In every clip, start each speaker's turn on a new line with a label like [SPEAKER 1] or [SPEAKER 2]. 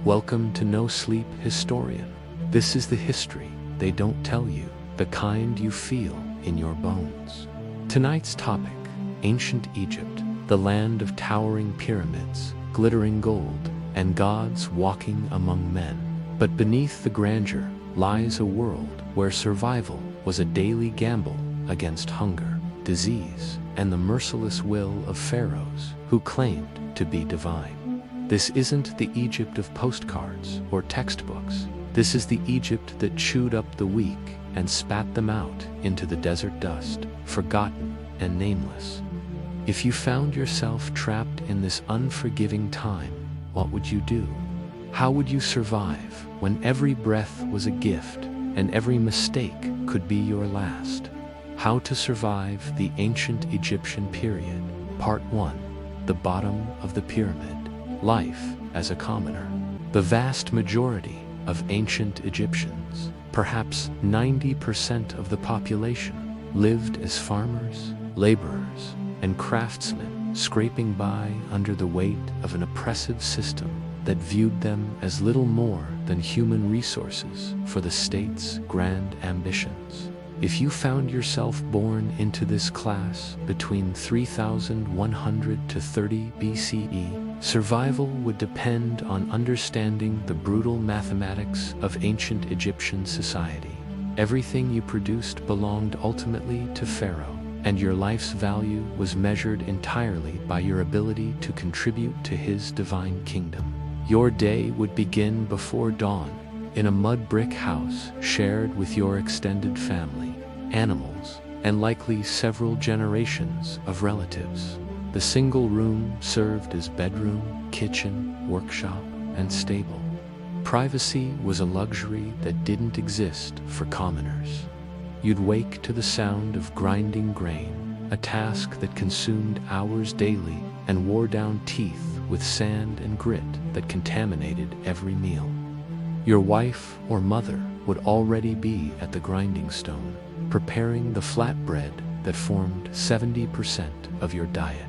[SPEAKER 1] Welcome to No Sleep Historian. This is the history they don't tell you, the kind you feel in your bones. Tonight's topic, Ancient Egypt, the land of towering pyramids, glittering gold, and gods walking among men. But beneath the grandeur lies a world where survival was a daily gamble against hunger, disease, and the merciless will of pharaohs who claimed to be divine. This isn't the Egypt of postcards or textbooks. This is the Egypt that chewed up the weak and spat them out into the desert dust, forgotten and nameless. If you found yourself trapped in this unforgiving time, what would you do? How would you survive when every breath was a gift and every mistake could be your last? How to survive the ancient Egyptian period. Part 1. The bottom of the pyramid. Life as a commoner. The vast majority of ancient Egyptians, perhaps 90% of the population, lived as farmers, laborers, and craftsmen, scraping by under the weight of an oppressive system that viewed them as little more than human resources for the state's grand ambitions. If you found yourself born into this class between 3100 to 30 BCE, survival would depend on understanding the brutal mathematics of ancient Egyptian society. Everything you produced belonged ultimately to Pharaoh, and your life's value was measured entirely by your ability to contribute to his divine kingdom. Your day would begin before dawn, in a mud brick house shared with your extended family, animals, and likely several generations of relatives. The single room served as bedroom, kitchen, workshop, and stable. Privacy was a luxury that didn't exist for commoners. You'd wake to the sound of grinding grain, a task that consumed hours daily and wore down teeth with sand and grit that contaminated every meal. Your wife or mother would already be at the grinding stone, preparing the flatbread that formed 70% of your diet.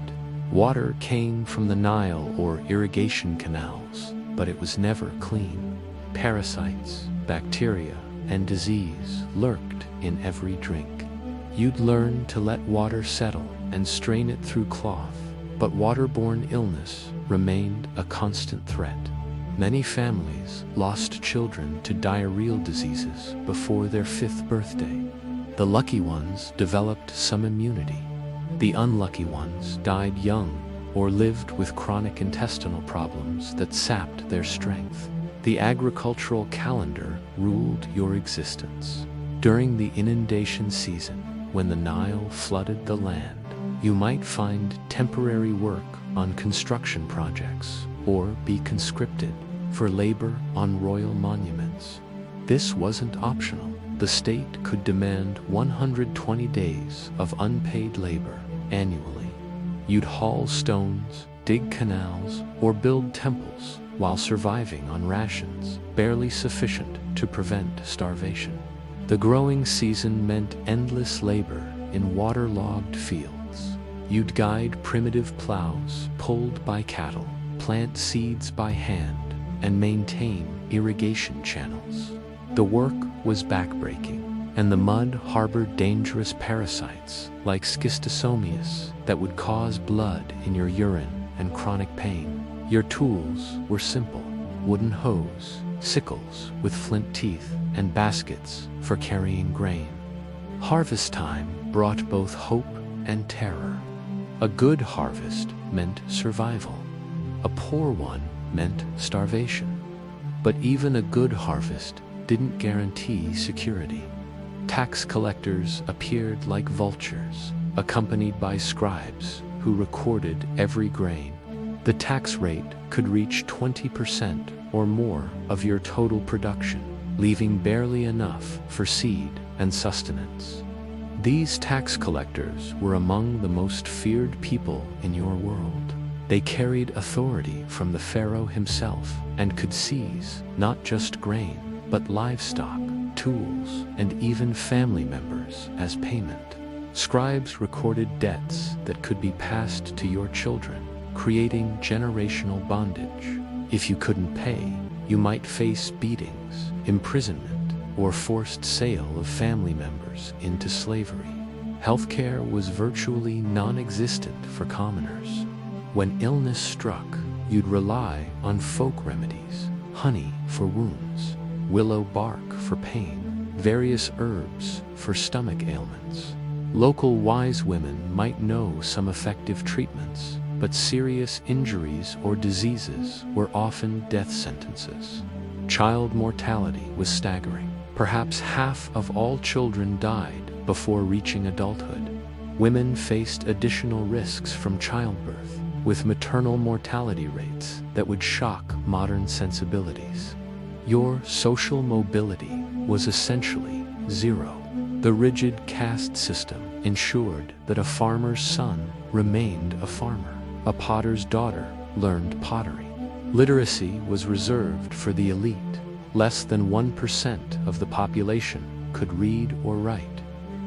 [SPEAKER 1] Water came from the Nile or irrigation canals, but it was never clean. Parasites, bacteria, and disease lurked in every drink. You'd learn to let water settle and strain it through cloth, but waterborne illness remained a constant threat. Many families lost children to diarrheal diseases before their 5th birthday. The lucky ones developed some immunity. The unlucky ones died young or lived with chronic intestinal problems that sapped their strength. The agricultural calendar ruled your existence. During the inundation season, when the Nile flooded the land, you might find temporary work on construction projects or be conscripted for labor on royal monuments. This wasn't optional. The state could demand 120 days of unpaid labor annually. You'd haul stones, dig canals, or build temples while surviving on rations barely sufficient to prevent starvation. The growing season meant endless labor in waterlogged fields. You'd guide primitive plows pulled by cattle, plant seeds by hand, and maintain irrigation channels. The work was backbreaking, and the mud harbored dangerous parasites like schistosomiasis that would cause blood in your urine and chronic pain. Your tools were simple: wooden hoes, sickles with flint teeth, and baskets for carrying grain. Harvest time brought both hope and terror. A good harvest meant survival. A poor one meant starvation. But even a good harvest didn't guarantee security. Tax collectors appeared like vultures, accompanied by scribes who recorded every grain. The tax rate could reach 20% or more of your total production, leaving barely enough for seed and sustenance. These tax collectors were among the most feared people in your world. They carried authority from the pharaoh himself and could seize not just grain, but livestock, tools, and even family members as payment. Scribes recorded debts that could be passed to your children, creating generational bondage. If you couldn't pay, you might face beatings, imprisonment, or forced sale of family members into slavery. Healthcare was virtually non-existent for commoners. When illness struck, you'd rely on folk remedies, honey for wounds, willow bark for pain, various herbs for stomach ailments. Local wise women might know some effective treatments, but serious injuries or diseases were often death sentences. Child mortality was staggering. Perhaps half of all children died before reaching adulthood. Women faced additional risks from childbirth, with maternal mortality rates that would shock modern sensibilities. Your social mobility was essentially zero. The rigid caste system ensured that a farmer's son remained a farmer. A potter's daughter learned pottery. Literacy was reserved for the elite. Less than 1% of the population could read or write.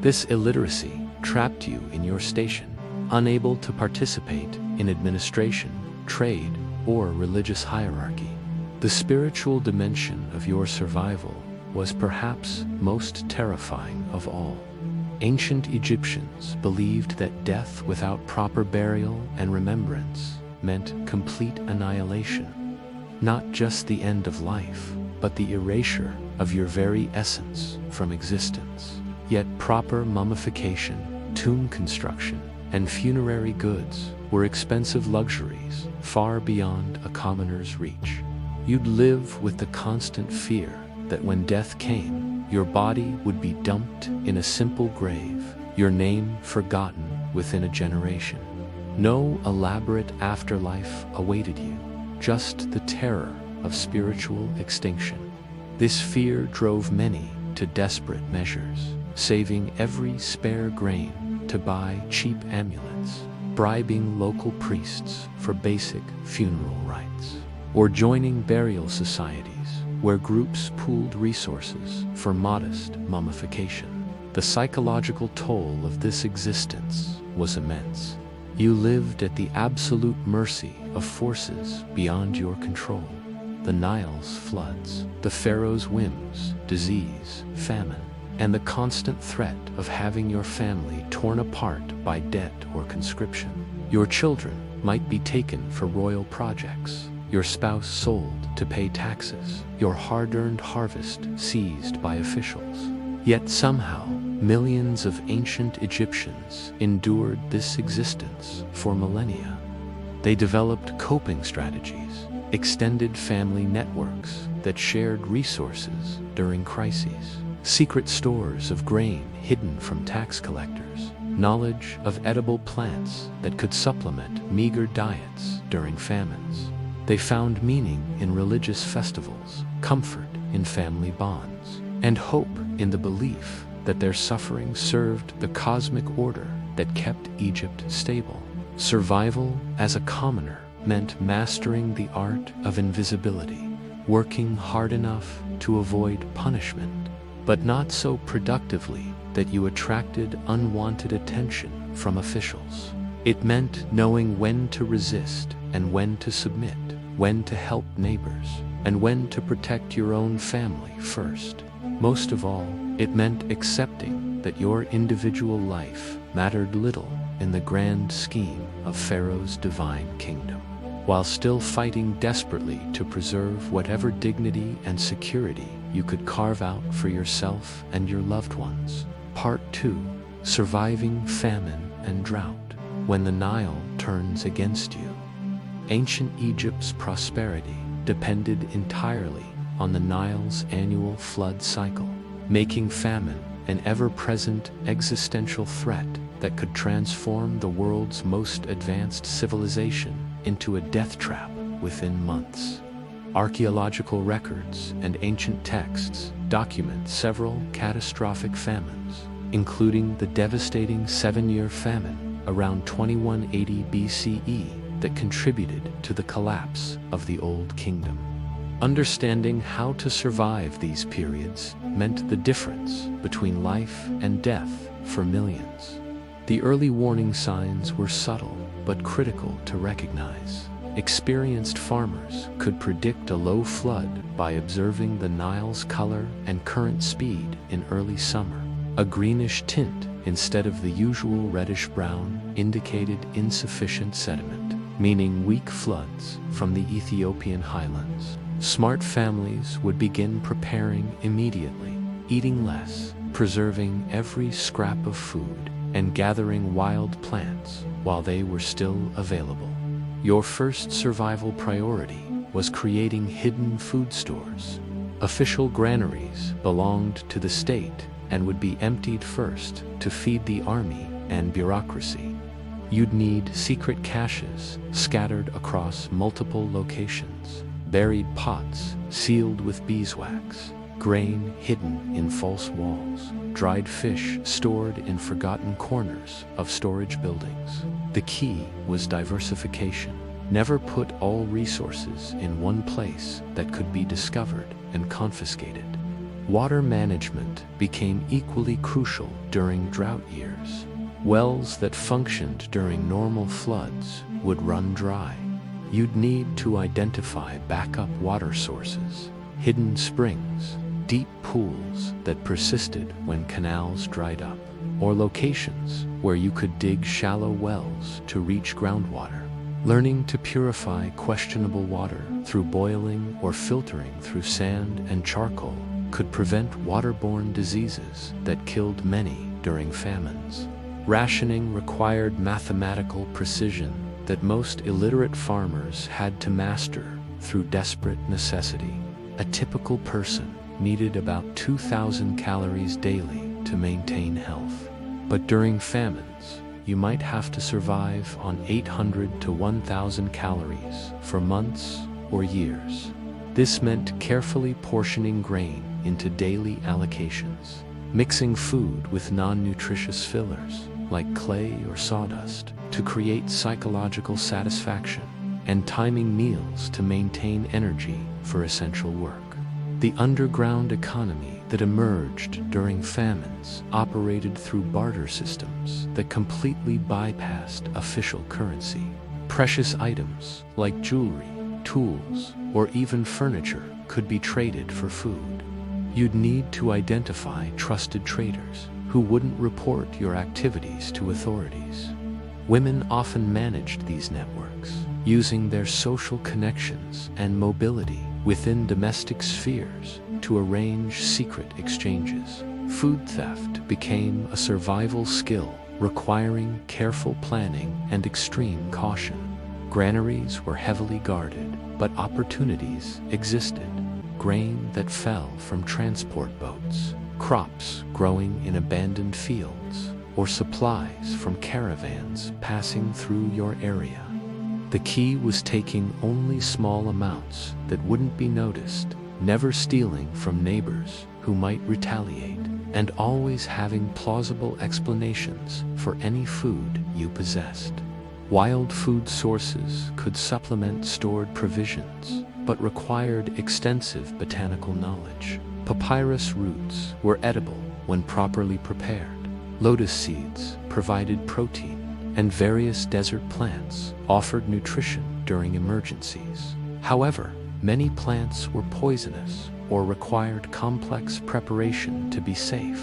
[SPEAKER 1] This illiteracy trapped you in your station, unable to participate in administration, trade, or religious hierarchy. The spiritual dimension of your survival was perhaps most terrifying of all. Ancient Egyptians believed that death without proper burial and remembrance meant complete annihilation. Not just the end of life, but the erasure of your very essence from existence. Yet proper mummification, tomb construction, and funerary goods were expensive luxuries far beyond a commoner's reach. You'd live with the constant fear that when death came, your body would be dumped in a simple grave, your name forgotten within a generation. No elaborate afterlife awaited you, just the terror of spiritual extinction. This fear drove many to desperate measures, saving every spare grain to buy cheap amulets, bribing local priests for basic funeral rites, or joining burial societies where groups pooled resources for modest mummification. The psychological toll of this existence was immense. You lived at the absolute mercy of forces beyond your control. The Nile's floods, the pharaoh's whims, disease, famine, and the constant threat of having your family torn apart by debt or conscription. Your children might be taken for royal projects, your spouse sold to pay taxes, your hard-earned harvest seized by officials. Yet somehow, millions of ancient Egyptians endured this existence for millennia. They developed coping strategies, extended family networks that shared resources during crises, secret stores of grain hidden from tax collectors, knowledge of edible plants that could supplement meager diets during famines. They found meaning in religious festivals, comfort in family bonds, and hope in the belief that their suffering served the cosmic order that kept Egypt stable. Survival as a commoner meant mastering the art of invisibility, working hard enough to avoid punishment, but not so productively that you attracted unwanted attention from officials. It meant knowing when to resist and when to submit, when to help neighbors, and when to protect your own family first. Most of all, it meant accepting that your individual life mattered little in the grand scheme of Pharaoh's divine kingdom, while still fighting desperately to preserve whatever dignity and security you could carve out for yourself and your loved ones. Part 2: Surviving Famine and Drought. When the Nile turns against you. Ancient Egypt's prosperity depended entirely on the Nile's annual flood cycle, making famine an ever-present existential threat that could transform the world's most advanced civilization into a death trap within months. Archaeological records and ancient texts document several catastrophic famines, including the devastating 7-year famine around 2180 BCE that contributed to the collapse of the Old Kingdom. Understanding how to survive these periods meant the difference between life and death for millions. The early warning signs were subtle but critical to recognize. Experienced farmers could predict a low flood by observing the Nile's color and current speed in early summer. A greenish tint instead of the usual reddish-brown indicated insufficient sediment, meaning weak floods from the Ethiopian highlands. Smart families would begin preparing immediately, eating less, preserving every scrap of food, and gathering wild plants while they were still available. Your first survival priority was creating hidden food stores. Official granaries belonged to the state and would be emptied first to feed the army and bureaucracy. You'd need secret caches scattered across multiple locations, buried pots sealed with beeswax, grain hidden in false walls, dried fish stored in forgotten corners of storage buildings. The key was diversification. Never put all resources in one place that could be discovered and confiscated. Water management became equally crucial during drought years. Wells that functioned during normal floods would run dry. You'd need to identify backup water sources, hidden springs, deep pools that persisted when canals dried up, or locations where you could dig shallow wells to reach groundwater. Learning to purify questionable water through boiling or filtering through sand and charcoal could prevent waterborne diseases that killed many during famines. Rationing required mathematical precision that most illiterate farmers had to master through desperate necessity. A typical person needed about 2,000 calories daily to maintain health. But during famines, you might have to survive on 800 to 1,000 calories for months or years. This meant carefully portioning grain into daily allocations, mixing food with non-nutritious fillers like clay or sawdust to create psychological satisfaction, and timing meals to maintain energy for essential work. The underground economy that emerged during famines operated through barter systems that completely bypassed official currency. Precious items like jewelry, tools, or even furniture could be traded for food. You'd need to identify trusted traders who wouldn't report your activities to authorities. Women often managed these networks, using their social connections and mobility within domestic spheres to arrange secret exchanges. Food theft became a survival skill requiring careful planning and extreme caution. Granaries were heavily guarded, but opportunities existed. Grain that fell from transport boats, crops growing in abandoned fields, or supplies from caravans passing through your area. The key was taking only small amounts that wouldn't be noticed, never stealing from neighbors who might retaliate, and always having plausible explanations for any food you possessed. Wild food sources could supplement stored provisions, but required extensive botanical knowledge. Papyrus roots were edible when properly prepared. Lotus seeds provided protein, and various desert plants offered nutrition during emergencies. However, many plants were poisonous or required complex preparation to be safe.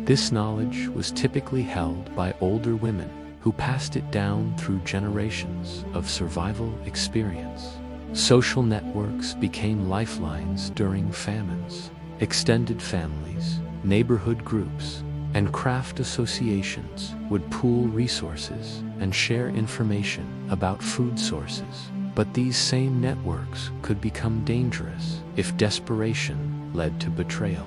[SPEAKER 1] This knowledge was typically held by older women who passed it down through generations of survival experience. Social networks became lifelines during famines. Extended families, neighborhood groups, and craft associations would pool resources and share information about food sources. But these same networks could become dangerous if desperation led to betrayal.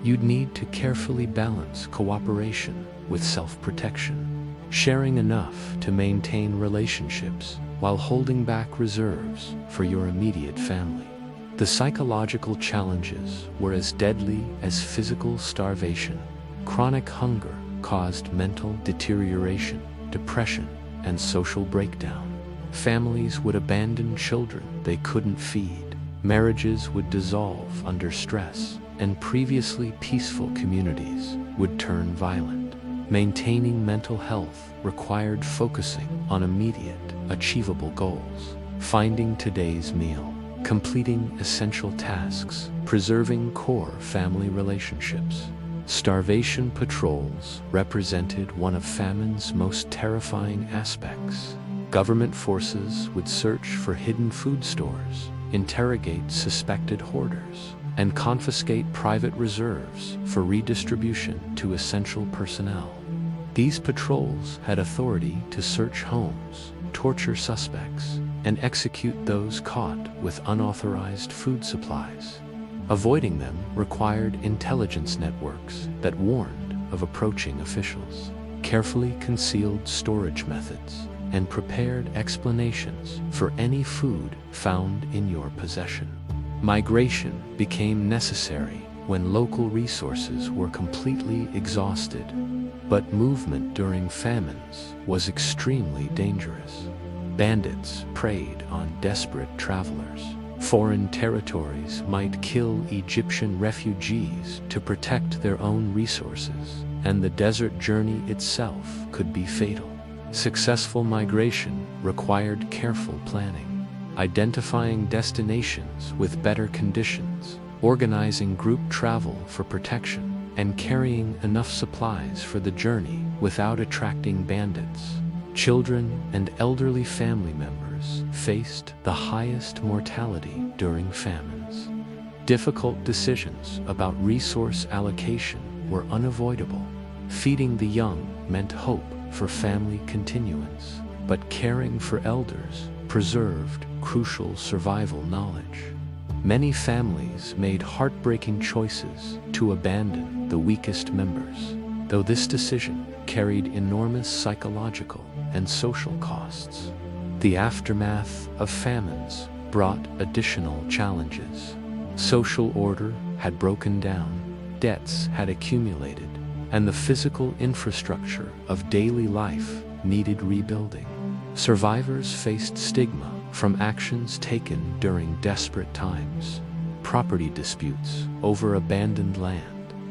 [SPEAKER 1] You'd need to carefully balance cooperation with self-protection, sharing enough to maintain relationships while holding back reserves for your immediate family. The psychological challenges were as deadly as physical starvation. Chronic hunger caused mental deterioration, depression, and social breakdown. Families would abandon children they couldn't feed. Marriages would dissolve under stress, and previously peaceful communities would turn violent. Maintaining mental health required focusing on immediate, achievable goals. finding today's meal, completing essential tasks, preserving core family relationships. Starvation patrols represented one of famine's most terrifying aspects. Government forces would search for hidden food stores, interrogate suspected hoarders, and confiscate private reserves for redistribution to essential personnel. These patrols had authority to search homes, torture suspects, and execute those caught with unauthorized food supplies. Avoiding them required intelligence networks that warned of approaching officials, carefully concealed storage methods, and prepared explanations for any food found in your possession. Migration became necessary when local resources were completely exhausted, but movement during famines was extremely dangerous. Bandits preyed on desperate travelers. Foreign territories might kill Egyptian refugees to protect their own resources, and the desert journey itself could be fatal. Successful migration required careful planning, identifying destinations with better conditions, organizing group travel for protection, and carrying enough supplies for the journey without attracting bandits. Children and elderly family members faced the highest mortality during famines. Difficult decisions about resource allocation were unavoidable. Feeding the young meant hope for family continuance, but caring for elders preserved crucial survival knowledge. Many families made heartbreaking choices to abandon the weakest members, though this decision carried enormous psychological and social costs. The aftermath of famines brought additional challenges. Social order had broken down, debts had accumulated, and the physical infrastructure of daily life needed rebuilding. Survivors faced stigma from actions taken during desperate times, property disputes over abandoned land,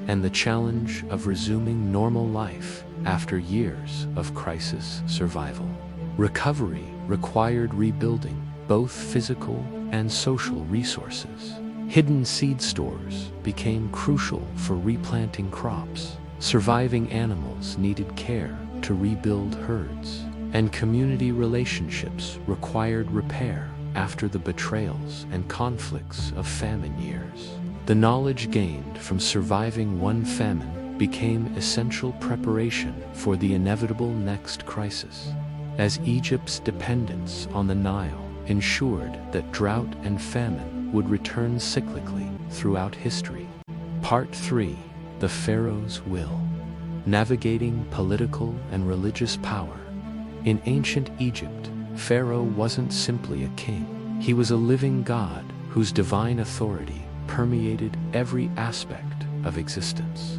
[SPEAKER 1] and the challenge of resuming normal life after years of crisis survival. Recovery required rebuilding both physical and social resources. Hidden seed stores became crucial for replanting crops. Surviving animals needed care to rebuild herds, and community relationships required repair after the betrayals and conflicts of famine years. The knowledge gained from surviving one famine became essential preparation for the inevitable next crisis, as Egypt's dependence on the Nile ensured that drought and famine would return cyclically throughout history. Part 3: The Pharaoh's Will. Navigating political and religious power. In ancient Egypt, Pharaoh wasn't simply a king. He was a living god whose divine authority permeated every aspect of existence.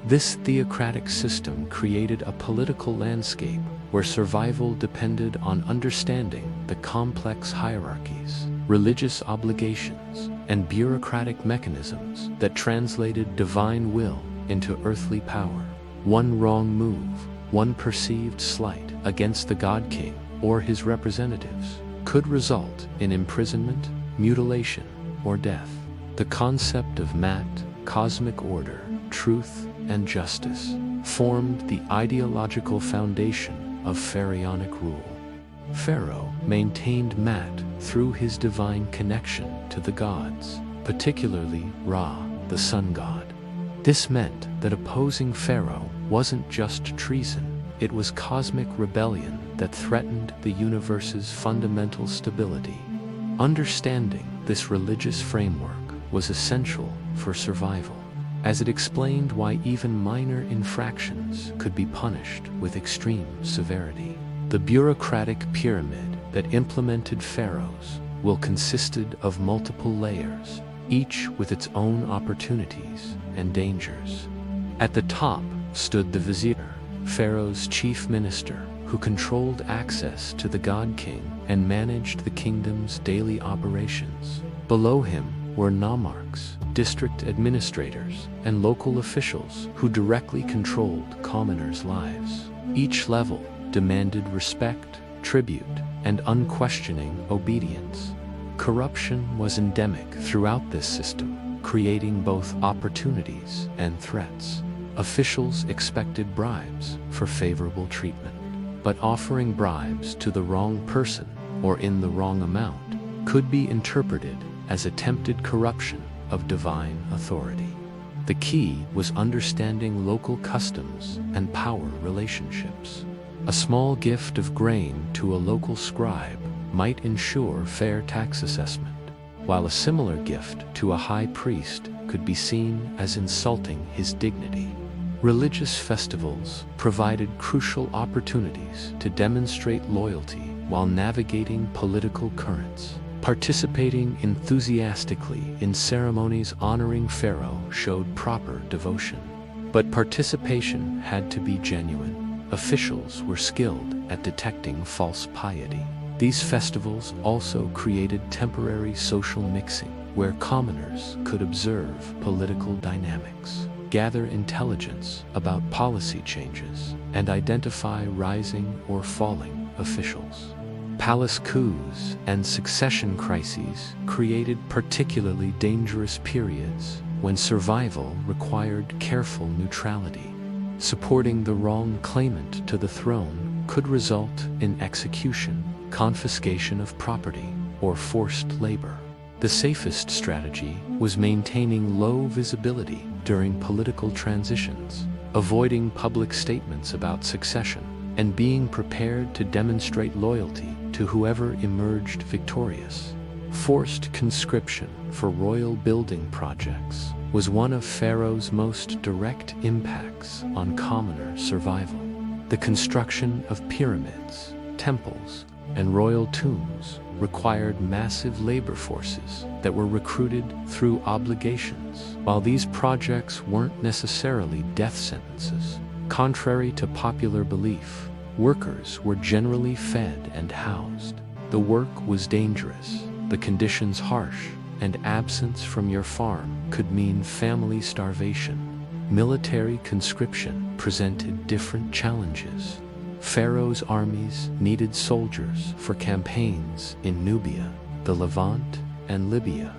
[SPEAKER 1] This theocratic system created a political landscape where survival depended on understanding the complex hierarchies, religious obligations, and bureaucratic mechanisms that translated divine will into earthly power. One wrong move, one perceived slight against the god-king or his representatives could result in imprisonment, mutilation, or death. The concept of Mat, cosmic order, truth, and justice formed the ideological foundation of pharaonic rule. Pharaoh maintained Mat through his divine connection to the gods, particularly Ra, the sun god. This meant that opposing Pharaoh wasn't just treason, it was cosmic rebellion that threatened the universe's fundamental stability. Understanding this religious framework was essential for survival, as it explained why even minor infractions could be punished with extreme severity. The bureaucratic pyramid that implemented pharaohs will consisted of multiple layers, each with its own opportunities and dangers. At the top stood the vizier, Pharaoh's chief minister, who controlled access to the god-king and managed the kingdom's daily operations. Below him were nomarchs, district administrators, and local officials who directly controlled commoners' lives. Each level demanded respect, tribute, and unquestioning obedience. Corruption was endemic throughout this system, creating both opportunities and threats. Officials expected bribes for favorable treatment, but offering bribes to the wrong person or in the wrong amount could be interpreted as attempted corruption of divine authority. The key was understanding local customs and power relationships. A small gift of grain to a local scribe might ensure fair tax assessment, while a similar gift to a high priest could be seen as insulting his dignity. Religious festivals provided crucial opportunities to demonstrate loyalty while navigating political currents. Participating enthusiastically in ceremonies honoring Pharaoh showed proper devotion. But participation had to be genuine. Officials were skilled at detecting false piety. These festivals also created temporary social mixing, where commoners could observe political dynamics, gather intelligence about policy changes, and identify rising or falling officials. Palace coups and succession crises created particularly dangerous periods when survival required careful neutrality. Supporting the wrong claimant to the throne could result in execution, confiscation of property, or forced labor. The safest strategy was maintaining low visibility during political transitions, avoiding public statements about succession, and being prepared to demonstrate loyalty to whoever emerged victorious. Forced conscription for royal building projects was one of Pharaoh's most direct impacts on commoner survival. The construction of pyramids, temples, and royal tombs required massive labor forces that were recruited through obligations. While these projects weren't necessarily death sentences, contrary to popular belief, workers were generally fed and housed. The work was dangerous, the conditions harsh, and absence from your farm could mean family starvation. Military conscription presented different challenges. Pharaoh's armies needed soldiers for campaigns in Nubia, the Levant, and Libya.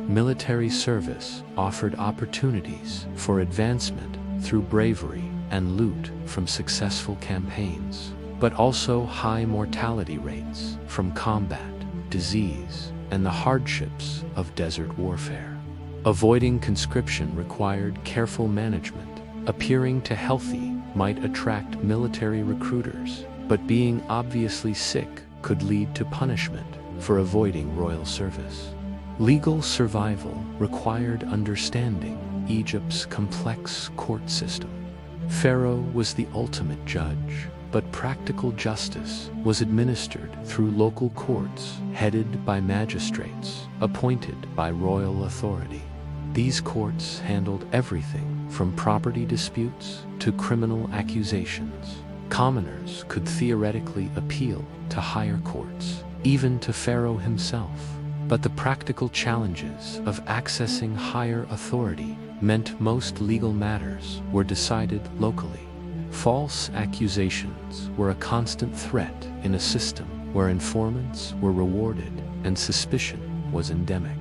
[SPEAKER 1] Military service offered opportunities for advancement through bravery and loot from successful campaigns, but also high mortality rates from combat, disease, and the hardships of desert warfare. Avoiding conscription required careful management. Appearing too healthy might attract military recruiters, but being obviously sick could lead to punishment for avoiding royal service. Legal survival required understanding Egypt's complex court system. Pharaoh was the ultimate judge, but practical justice was administered through local courts headed by magistrates appointed by royal authority. These courts handled everything from property disputes to criminal accusations. Commoners could theoretically appeal to higher courts, even to Pharaoh himself. But the practical challenges of accessing higher authority meant most legal matters were decided locally. False accusations were a constant threat in a system where informants were rewarded and suspicion was endemic.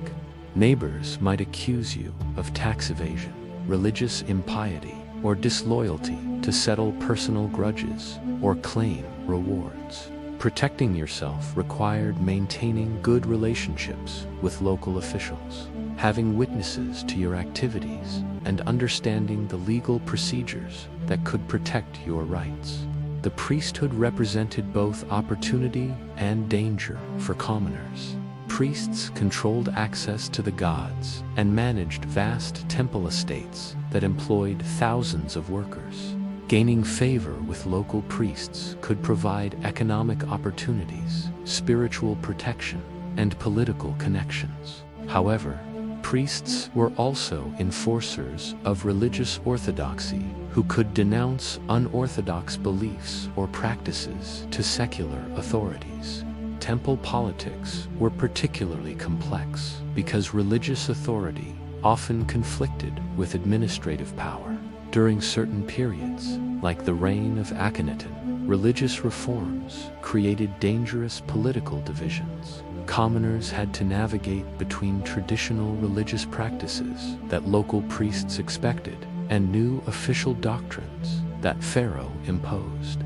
[SPEAKER 1] Neighbors might accuse you of tax evasion, religious impiety, or disloyalty to settle personal grudges or claim rewards. Protecting yourself required maintaining good relationships with local officials, having witnesses to your activities, and understanding the legal procedures that could protect your rights. The priesthood represented both opportunity and danger for commoners. Priests controlled access to the gods and managed vast temple estates that employed thousands of workers. Gaining favor with local priests could provide economic opportunities, spiritual protection, and political connections. However, priests were also enforcers of religious orthodoxy who could denounce unorthodox beliefs or practices to secular authorities. Temple politics were particularly complex because religious authority often conflicted with administrative power. During certain periods, like the reign of Akhenaten, religious reforms created dangerous political divisions. Commoners had to navigate between traditional religious practices that local priests expected and new official doctrines that Pharaoh imposed.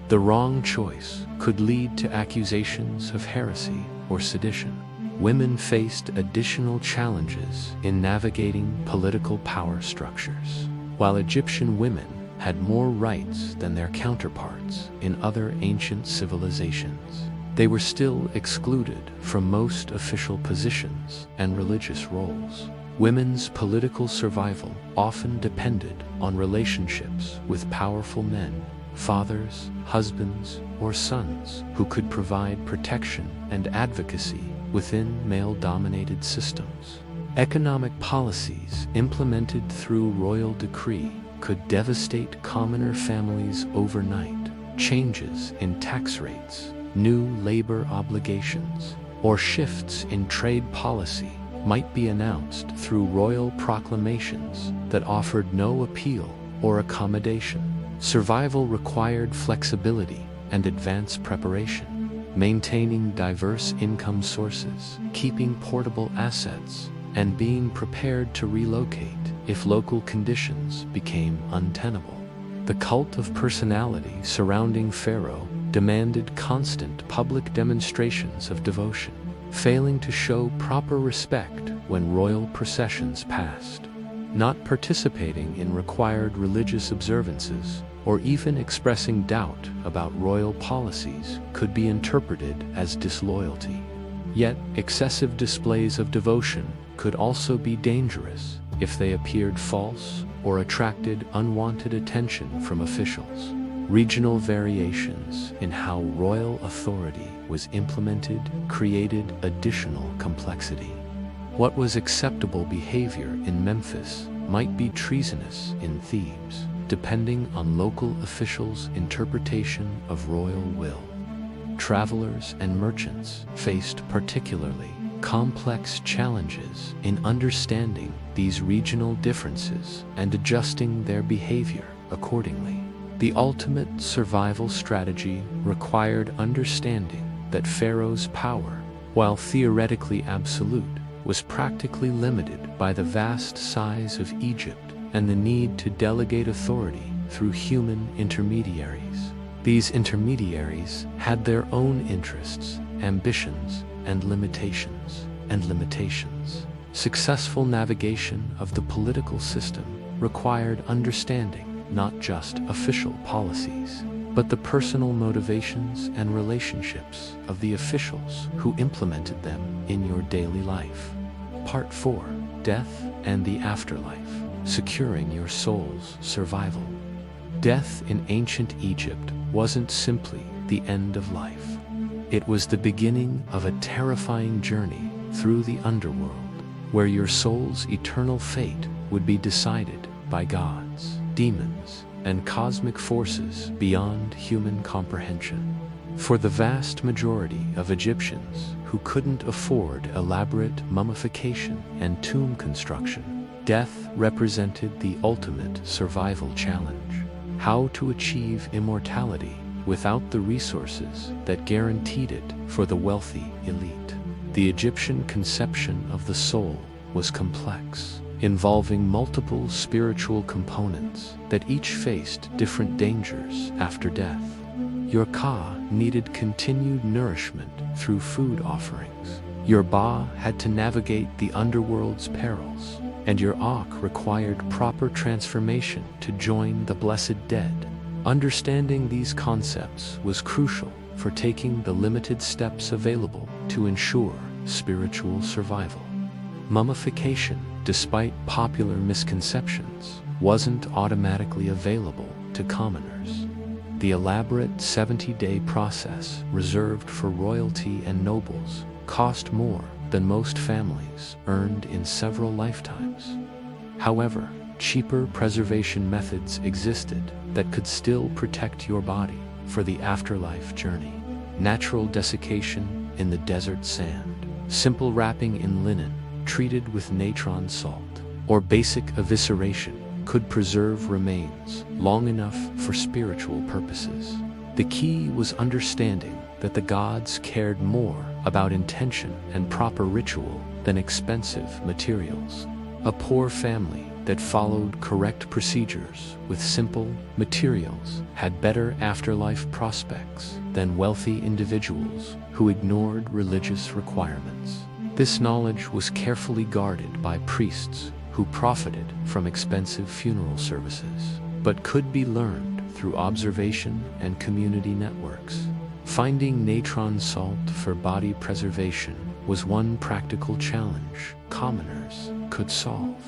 [SPEAKER 1] The wrong choice could lead to accusations of heresy or sedition. Women faced additional challenges in navigating political power structures. While Egyptian women had more rights than their counterparts in other ancient civilizations, they were still excluded from most official positions and religious roles. Women's political survival often depended on relationships with powerful men, fathers, husbands, or sons who could provide protection and advocacy within male-dominated systems. Economic policies implemented through royal decree could devastate commoner families overnight. Changes in tax rates, new labor obligations, or shifts in trade policy might be announced through royal proclamations that offered no appeal or accommodation. Survival required flexibility and advanced preparation. Maintaining diverse income sources, keeping portable assets, and being prepared to relocate if local conditions became untenable. The cult of personality surrounding Pharaoh demanded constant public demonstrations of devotion, failing to show proper respect when royal processions passed. Not participating in required religious observances or even expressing doubt about royal policies could be interpreted as disloyalty. Yet, excessive displays of devotion could also be dangerous if they appeared false or attracted unwanted attention from officials. Regional variations in how royal authority was implemented created additional complexity. What was acceptable behavior in Memphis might be treasonous in Thebes, depending on local officials' interpretation of royal will. Travelers and merchants faced particularly complex challenges in understanding these regional differences and adjusting their behavior accordingly. The ultimate survival strategy required understanding that Pharaoh's power, while theoretically absolute, was practically limited by the vast size of Egypt and the need to delegate authority through human intermediaries. These intermediaries had their own interests, ambitions, and limitations. Successful navigation of the political system required understanding not just official policies, but the personal motivations and relationships of the officials who implemented them in your daily life. Part 4: Death and the Afterlife. Securing your soul's survival. Death in ancient Egypt wasn't simply the end of life. It was the beginning of a terrifying journey through the underworld, where your soul's eternal fate would be decided by gods, demons, and cosmic forces beyond human comprehension. For the vast majority of Egyptians who couldn't afford elaborate mummification and tomb construction, death represented the ultimate survival challenge. How to achieve immortality without the resources that guaranteed it for the wealthy elite. The Egyptian conception of the soul was complex, involving multiple spiritual components that each faced different dangers after death. Your Ka needed continued nourishment through food offerings. Your Ba had to navigate the underworld's perils, and your Ak required proper transformation to join the blessed dead. Understanding these concepts was crucial for taking the limited steps available to ensure spiritual survival. Mummification, despite popular misconceptions, wasn't automatically available to commoners. The elaborate 70-day process reserved for royalty and nobles cost more than most families earned in several lifetimes. However, cheaper preservation methods existed that could still protect your body for the afterlife journey. Natural desiccation in the desert sand, simple wrapping in linen treated with natron salt, or basic evisceration could preserve remains long enough for spiritual purposes. The key was understanding that the gods cared more about intention and proper ritual than expensive materials. A poor family that followed correct procedures with simple materials had better afterlife prospects than wealthy individuals who ignored religious requirements. This knowledge was carefully guarded by priests who profited from expensive funeral services, but could be learned through observation and community networks. Finding natron salt for body preservation was one practical challenge commoners could solve.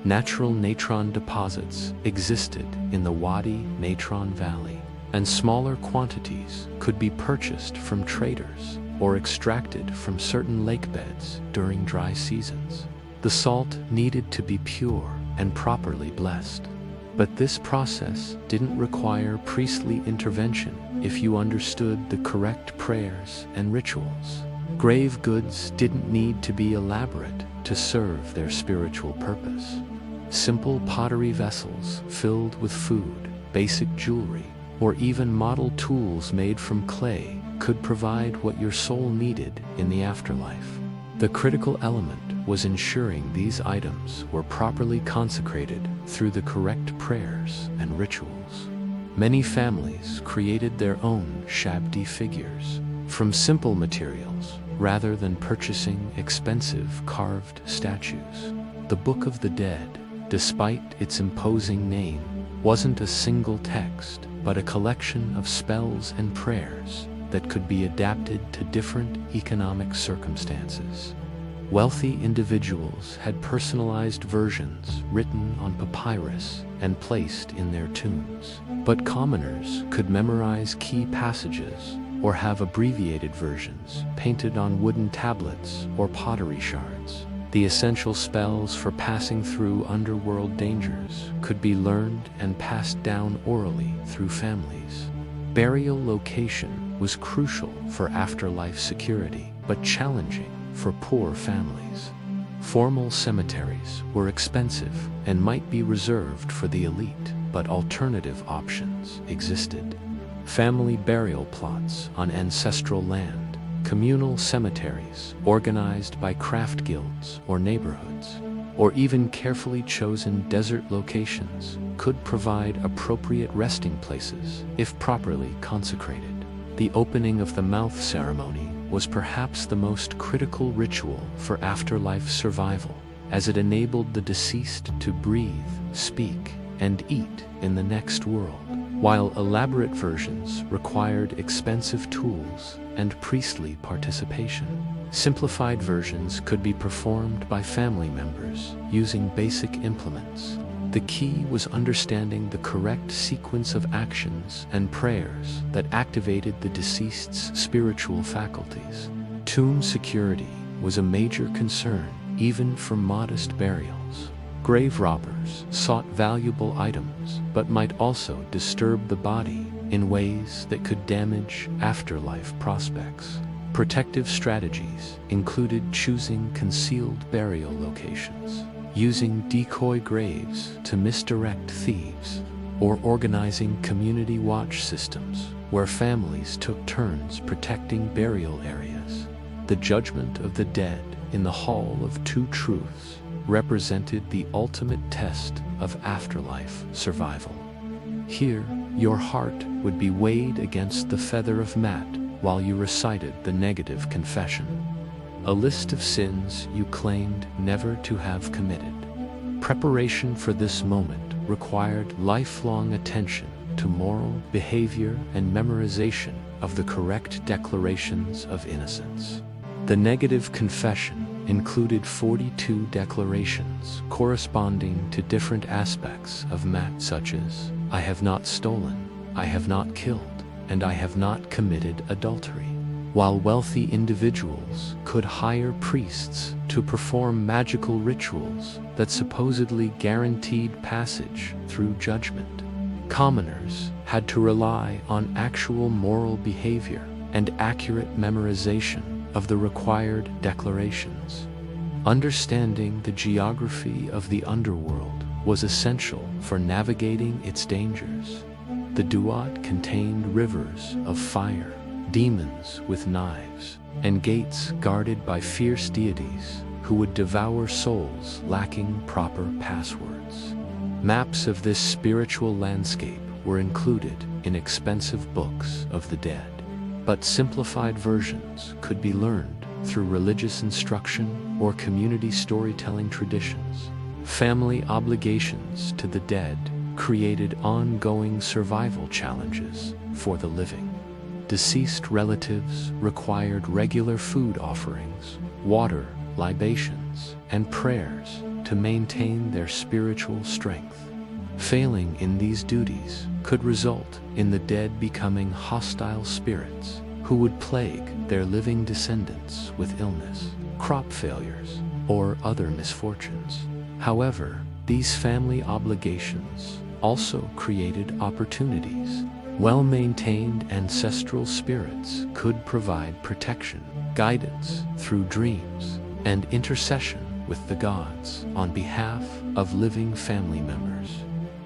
[SPEAKER 1] Natural natron deposits existed in the Wadi Natron Valley, and smaller quantities could be purchased from traders or extracted from certain lake beds during dry seasons. The salt needed to be pure and properly blessed. But this process didn't require priestly intervention if you understood the correct prayers and rituals. Grave goods didn't need to be elaborate to serve their spiritual purpose. Simple pottery vessels filled with food, basic jewelry, or even model tools made from clay could provide what your soul needed in the afterlife. The critical element was ensuring these items were properly consecrated through the correct prayers and rituals. Many families created their own Shabdi figures from simple materials rather than purchasing expensive carved statues. The Book of the Dead, despite its imposing name, wasn't a single text, but a collection of spells and prayers that could be adapted to different economic circumstances. Wealthy individuals had personalized versions written on papyrus and placed in their tombs, but commoners could memorize key passages or have abbreviated versions painted on wooden tablets or pottery shards. The essential spells for passing through underworld dangers could be learned and passed down orally through families. Burial location was crucial for afterlife security, but challenging for poor families. Formal cemeteries were expensive and might be reserved for the elite, but alternative options existed. Family burial plots on ancestral land, communal cemeteries organized by craft guilds or neighborhoods, or even carefully chosen desert locations could provide appropriate resting places if properly consecrated. The opening of the mouth ceremony was perhaps the most critical ritual for afterlife survival, as it enabled the deceased to breathe, speak, and eat in the next world, while elaborate versions required expensive tools and priestly participation. Simplified versions could be performed by family members using basic implements. The key was understanding the correct sequence of actions and prayers that activated the deceased's spiritual faculties. Tomb security was a major concern, even for modest burials. Grave robbers sought valuable items, but might also disturb the body in ways that could damage afterlife prospects. Protective strategies included choosing concealed burial locations, using decoy graves to misdirect thieves, or organizing community watch systems where families took turns protecting burial areas. The Judgment of the Dead in the Hall of Two Truths represented the ultimate test of afterlife survival. Here, your heart would be weighed against the feather of mat while you recited the negative confession, a list of sins you claimed never to have committed. Preparation for this moment required lifelong attention to moral behavior and memorization of the correct declarations of innocence. The negative confession included 42 declarations corresponding to different aspects of mat, such as, I have not stolen, I have not killed, and I have not committed adultery. While wealthy individuals could hire priests to perform magical rituals that supposedly guaranteed passage through judgment, commoners had to rely on actual moral behavior and accurate memorization of the required declarations. Understanding the geography of the underworld was essential for navigating its dangers. The Duat contained rivers of fire, demons with knives, and gates guarded by fierce deities who would devour souls lacking proper passwords. Maps of this spiritual landscape were included in expensive books of the dead, but simplified versions could be learned through religious instruction or community storytelling traditions. Family obligations to the dead created ongoing survival challenges for the living. Deceased relatives required regular food offerings, water, libations, and prayers to maintain their spiritual strength. Failing in these duties could result in the dead becoming hostile spirits who would plague their living descendants with illness, crop failures, or other misfortunes. However, these family obligations also created opportunities. Well-maintained ancestral spirits could provide protection, guidance through dreams, and intercession with the gods on behalf of living family members.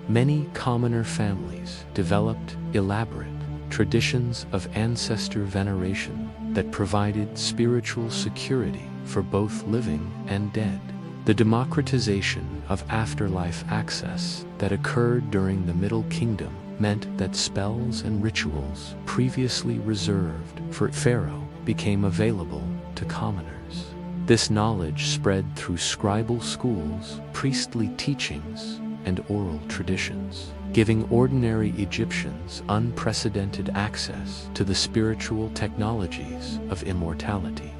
[SPEAKER 1] Many commoner families developed elaborate traditions of ancestor veneration that provided spiritual security for both living and dead. The democratization of afterlife access that occurred during the Middle Kingdom meant that spells and rituals previously reserved for Pharaoh became available to commoners. This knowledge spread through scribal schools, priestly teachings, and oral traditions, giving ordinary Egyptians unprecedented access to the spiritual technologies of immortality.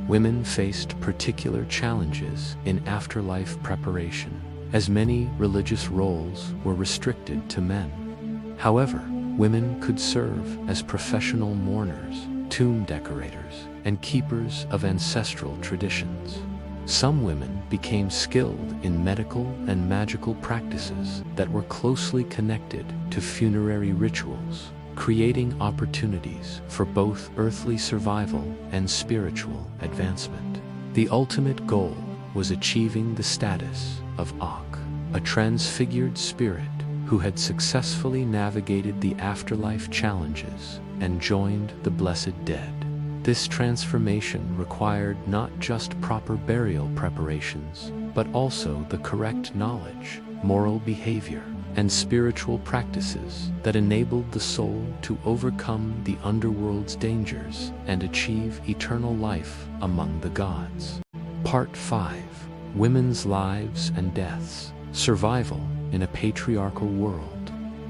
[SPEAKER 1] Women faced particular challenges in afterlife preparation, as many religious roles were restricted to men. However, women could serve as professional mourners, tomb decorators, and keepers of ancestral traditions. Some women became skilled in medical and magical practices that were closely connected to funerary rituals, creating opportunities for both earthly survival and spiritual advancement. The ultimate goal was achieving the status of Akh, a transfigured spirit who had successfully navigated the afterlife challenges and joined the blessed dead. This transformation required not just proper burial preparations, but also the correct knowledge, moral behavior, and spiritual practices that enabled the soul to overcome the underworld's dangers and achieve eternal life among the gods. Part 5. Women's Lives and Deaths. Survival in a Patriarchal World.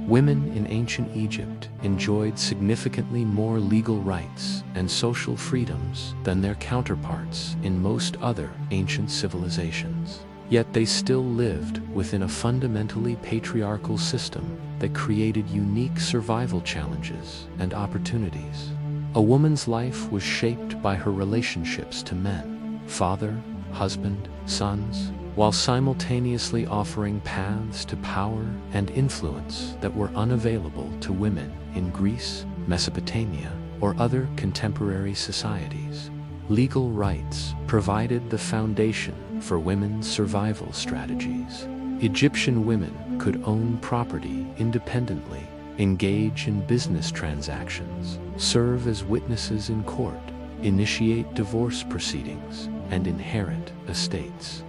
[SPEAKER 1] Women in ancient Egypt enjoyed significantly more legal rights and social freedoms than their counterparts in most other ancient civilizations. Yet they still lived within a fundamentally patriarchal system that created unique survival challenges and opportunities. A woman's life was shaped by her relationships to men, father, husband, sons, while simultaneously offering paths to power and influence that were unavailable to women in Greece, Mesopotamia, or other contemporary societies. Legal rights provided the foundation for women's survival strategies. Egyptian women could own property independently, engage in business transactions, serve as witnesses in court, initiate divorce proceedings, and inherit estates.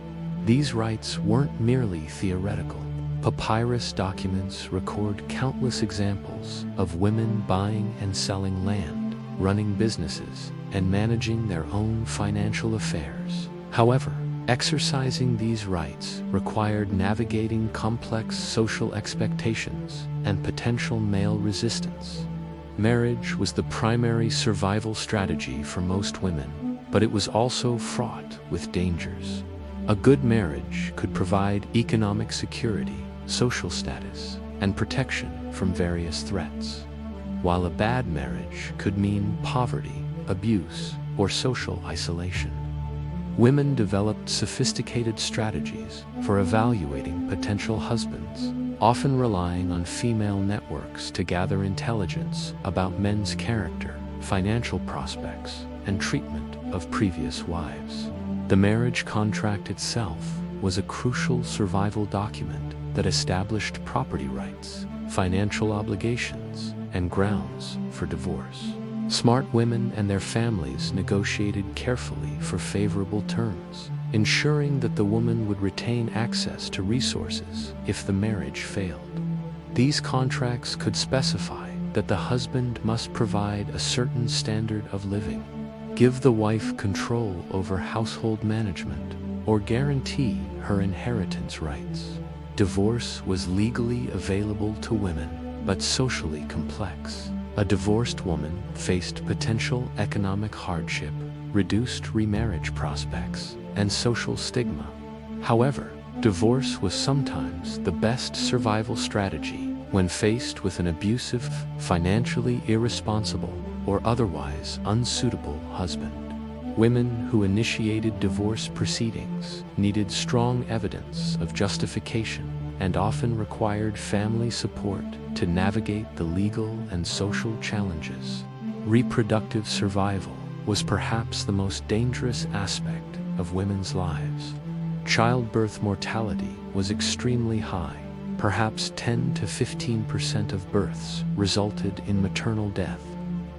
[SPEAKER 1] These rights weren't merely theoretical. Papyrus documents record countless examples of women buying and selling land, running businesses, and managing their own financial affairs. However, exercising these rights required navigating complex social expectations and potential male resistance. Marriage was the primary survival strategy for most women, but it was also fraught with dangers. A good marriage could provide economic security, social status, and protection from various threats, while a bad marriage could mean poverty, abuse, or social isolation. Women developed sophisticated strategies for evaluating potential husbands, often relying on female networks to gather intelligence about men's character, financial prospects, and treatment of previous wives. The marriage contract itself was a crucial survival document that established property rights, financial obligations, and grounds for divorce. Smart women and their families negotiated carefully for favorable terms, ensuring that the woman would retain access to resources if the marriage failed. These contracts could specify that the husband must provide a certain standard of living, give the wife control over household management, or guarantee her inheritance rights. Divorce was legally available to women, but socially complex. A divorced woman faced potential economic hardship, reduced remarriage prospects, and social stigma. However, divorce was sometimes the best survival strategy when faced with an abusive, financially irresponsible, or otherwise unsuitable husband. Women who initiated divorce proceedings needed strong evidence of justification and often required family support to navigate the legal and social challenges. Reproductive survival was perhaps the most dangerous aspect of women's lives. Childbirth mortality was extremely high. Perhaps 10 to 15% of births resulted in maternal death.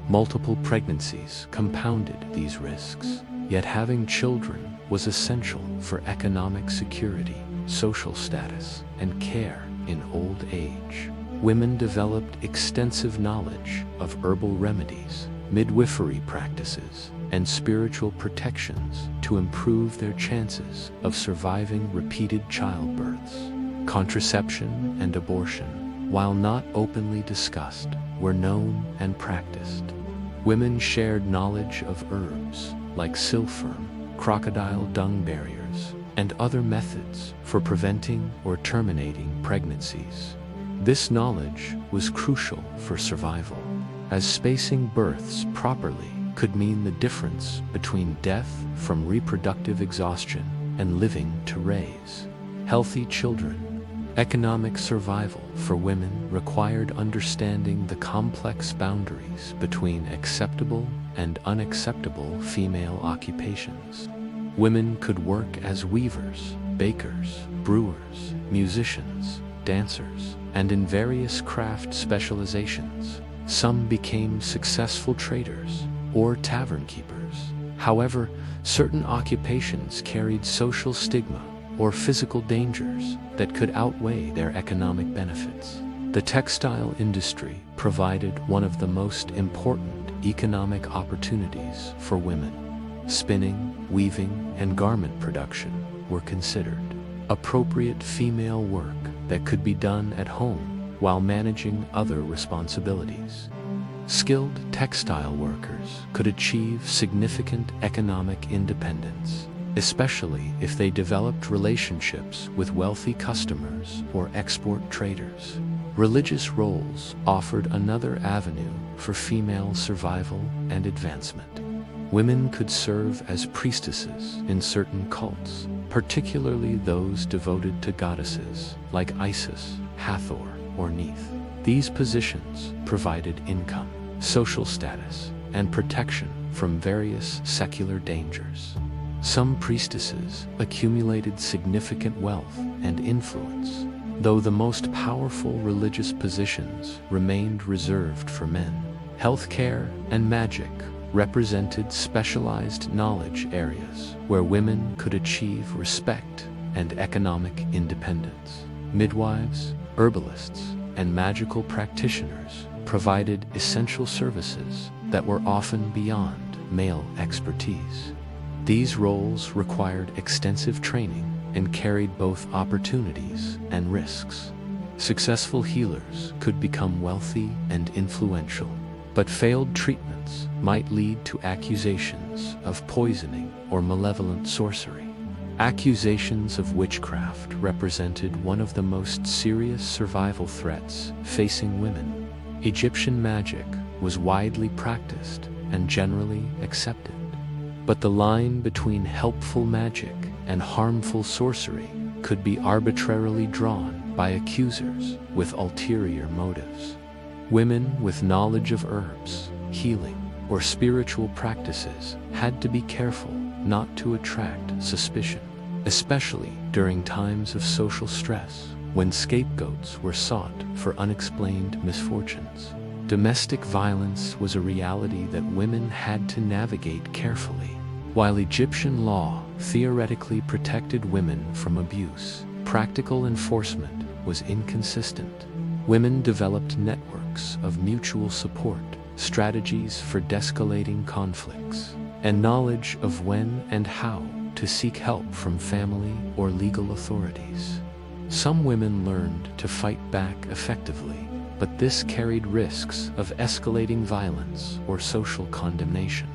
[SPEAKER 1] Multiple pregnancies compounded these risks, yet having children was essential for economic security, social status, and care in old age. Women developed extensive knowledge of herbal remedies, midwifery practices, and spiritual protections to improve their chances of surviving repeated childbirths. Contraception and abortion, while not openly discussed, were known and practiced. Women shared knowledge of herbs like silphium, crocodile dung barriers, and other methods for preventing or terminating pregnancies. This knowledge was crucial for survival, as spacing births properly could mean the difference between death from reproductive exhaustion and living to raise healthy children. Economic survival for women required understanding the complex boundaries between acceptable and unacceptable female occupations. Women could work as weavers, bakers, brewers, musicians, dancers, and in various craft specializations. Some became successful traders or tavern keepers. However, certain occupations carried social stigma or physical dangers that could outweigh their economic benefits. The textile industry provided one of the most important economic opportunities for women. Spinning, weaving, and garment production were considered appropriate female work that could be done at home while managing other responsibilities. Skilled textile workers could achieve significant economic independence, especially if they developed relationships with wealthy customers or export traders. Religious roles offered another avenue for female survival and advancement. Women could serve as priestesses in certain cults, particularly those devoted to goddesses like Isis, Hathor, or Neith. These positions provided income, social status, and protection from various secular dangers. Some priestesses accumulated significant wealth and influence, though the most powerful religious positions remained reserved for men. Healthcare and magic represented specialized knowledge areas where women could achieve respect and economic independence. Midwives, herbalists, and magical practitioners provided essential services that were often beyond male expertise. These roles required extensive training and carried both opportunities and risks. Successful healers could become wealthy and influential, but failed treatments might lead to accusations of poisoning or malevolent sorcery. Accusations of witchcraft represented one of the most serious survival threats facing women. Egyptian magic was widely practiced and generally accepted, but the line between helpful magic and harmful sorcery could be arbitrarily drawn by accusers with ulterior motives. Women with knowledge of herbs, healing, or spiritual practices had to be careful not to attract suspicion, especially during times of social stress when scapegoats were sought for unexplained misfortunes. Domestic violence was a reality that women had to navigate carefully. While Egyptian law theoretically protected women from abuse, practical enforcement was inconsistent. Women developed networks of mutual support, strategies for de-escalating conflicts, and knowledge of when and how to seek help from family or legal authorities. Some women learned to fight back effectively, but this carried risks of escalating violence or social condemnation.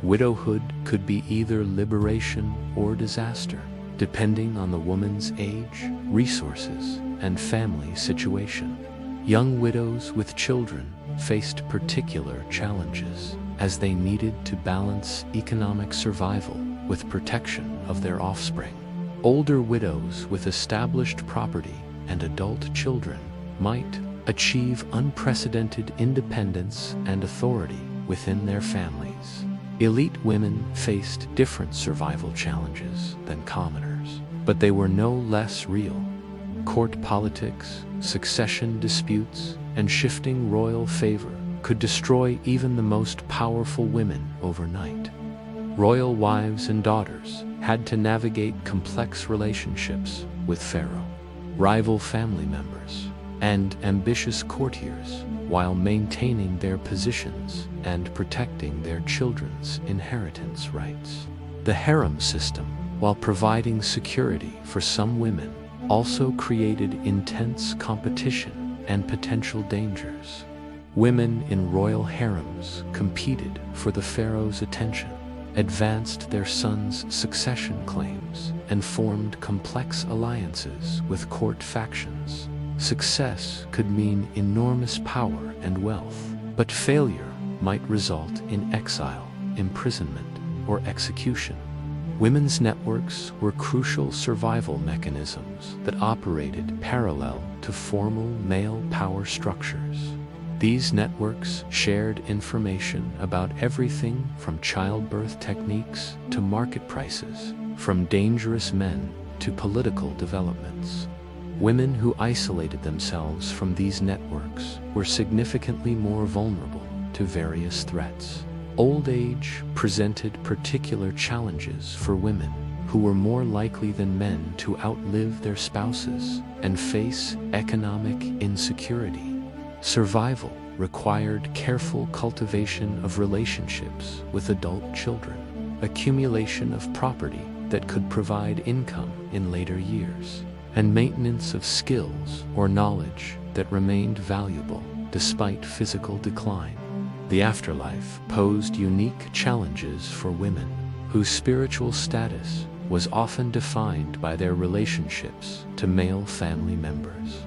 [SPEAKER 1] Widowhood could be either liberation or disaster, depending on the woman's age, resources, and family situation. Young widows with children faced particular challenges, as they needed to balance economic survival with protection of their offspring. Older widows with established property and adult children might achieve unprecedented independence and authority within their families. Elite women faced different survival challenges than commoners, but they were no less real. Court politics, succession disputes, and shifting royal favor could destroy even the most powerful women overnight. Royal wives and daughters had to navigate complex relationships with Pharaoh, rival family members, and ambitious courtiers while maintaining their positions and protecting their children's inheritance rights. The harem system, while providing security for some women, also created intense competition and potential dangers. Women in royal harems competed for the pharaoh's attention, advanced their sons' succession claims, and formed complex alliances with court factions. Success could mean enormous power and wealth, but failure might result in exile, imprisonment, or execution. Women's networks were crucial survival mechanisms that operated parallel to formal male power structures. These networks shared information about everything from childbirth techniques to market prices, from dangerous men to political developments. Women who isolated themselves from these networks were significantly more vulnerable to various threats. Old age presented particular challenges for women, who were more likely than men to outlive their spouses and face economic insecurity. Survival required careful cultivation of relationships with adult children, accumulation of property that could provide income in later years, and maintenance of skills or knowledge that remained valuable despite physical decline. The afterlife posed unique challenges for women, whose spiritual status was often defined by their relationships to male family members.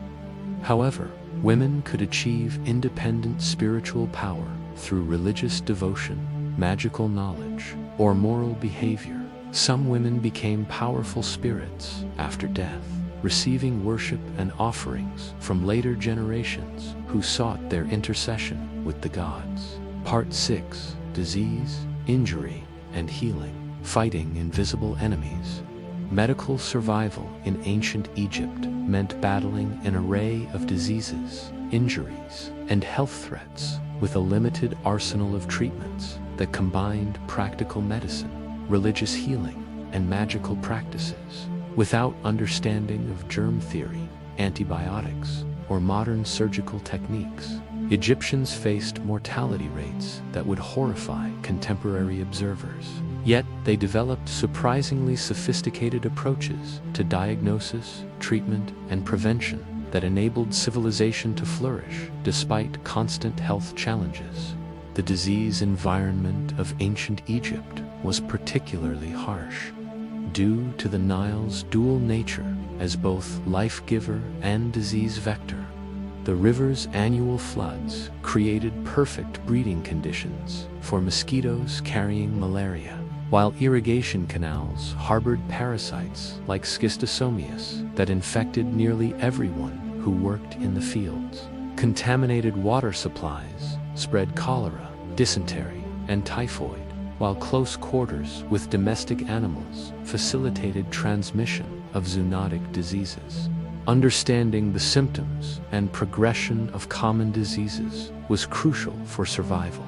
[SPEAKER 1] However, women could achieve independent spiritual power through religious devotion, magical knowledge, or moral behavior. Some women became powerful spirits after death, receiving worship and offerings from later generations who sought their intercession with the gods. Part 6: Disease, Injury, and Healing. Fighting invisible enemies. Medical survival in ancient Egypt meant battling an array of diseases, injuries, and health threats with a limited arsenal of treatments that combined practical medicine, religious healing, and magical practices. Without understanding of germ theory, antibiotics, or modern surgical techniques, Egyptians faced mortality rates that would horrify contemporary observers. Yet they developed surprisingly sophisticated approaches to diagnosis, treatment, and prevention that enabled civilization to flourish despite constant health challenges. The disease environment of ancient Egypt was particularly harsh, due to the Nile's dual nature as both life-giver and disease vector. The river's annual floods created perfect breeding conditions for mosquitoes carrying malaria, while irrigation canals harbored parasites like schistosomiasis that infected nearly everyone who worked in the fields. Contaminated water supplies spread cholera, dysentery, and typhoid, while close quarters with domestic animals facilitated transmission of zoonotic diseases. Understanding the symptoms and progression of common diseases was crucial for survival.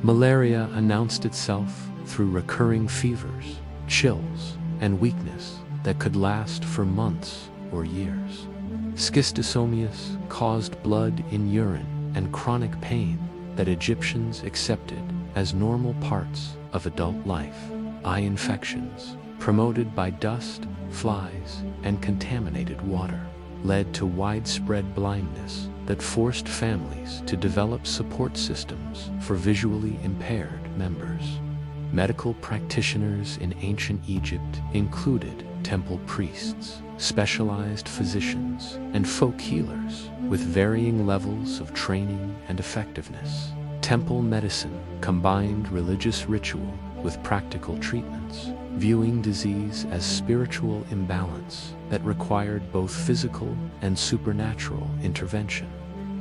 [SPEAKER 1] Malaria announced itself through recurring fevers, chills, and weakness that could last for months or years. Schistosomiasis caused blood in urine and chronic pain that Egyptians accepted as normal parts of adult life. Eye infections, promoted by dust, flies, and contaminated water, led to widespread blindness that forced families to develop support systems for visually impaired members. Medical practitioners in ancient Egypt included temple priests, specialized physicians, and folk healers with varying levels of training and effectiveness. Temple medicine combined religious ritual with practical treatments, viewing disease as spiritual imbalance that required both physical and supernatural intervention.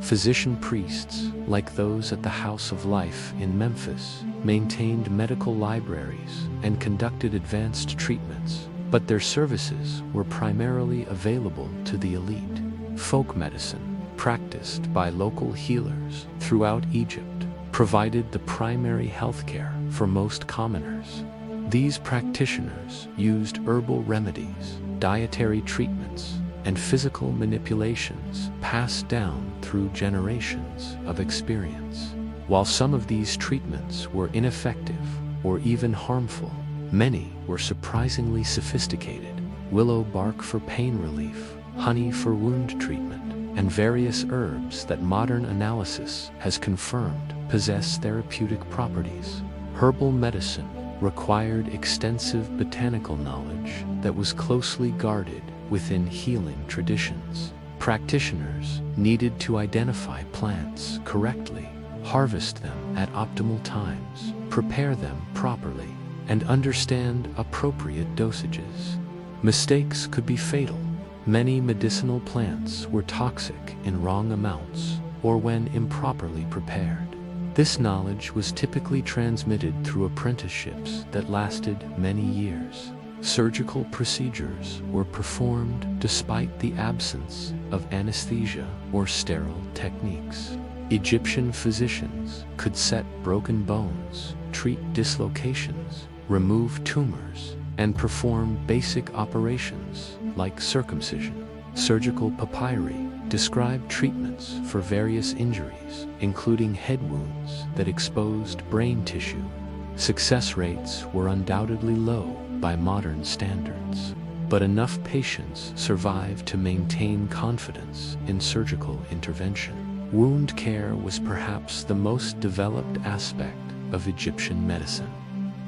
[SPEAKER 1] Physician priests, like those at the House of Life in Memphis, maintained medical libraries and conducted advanced treatments, but their services were primarily available to the elite. Folk medicine, practiced by local healers throughout Egypt, provided the primary health care for most commoners. These practitioners used herbal remedies, dietary treatments, and physical manipulations passed down through generations of experience. While some of these treatments were ineffective or even harmful, many were surprisingly sophisticated. Willow bark for pain relief, honey for wound treatment, and various herbs that modern analysis has confirmed possess therapeutic properties. Herbal medicine required extensive botanical knowledge that was closely guarded within healing traditions. Practitioners needed to identify plants correctly, harvest them at optimal times, prepare them properly, and understand appropriate dosages. Mistakes could be fatal. Many medicinal plants were toxic in wrong amounts or when improperly prepared. This knowledge was typically transmitted through apprenticeships that lasted many years. Surgical procedures were performed despite the absence of anesthesia or sterile techniques. Egyptian physicians could set broken bones, treat dislocations, remove tumors, and perform basic operations like circumcision. Surgical papyri described treatments for various injuries, including head wounds that exposed brain tissue. Success rates were undoubtedly low by modern standards, but enough patients survived to maintain confidence in surgical intervention. Wound care was perhaps the most developed aspect of Egyptian medicine.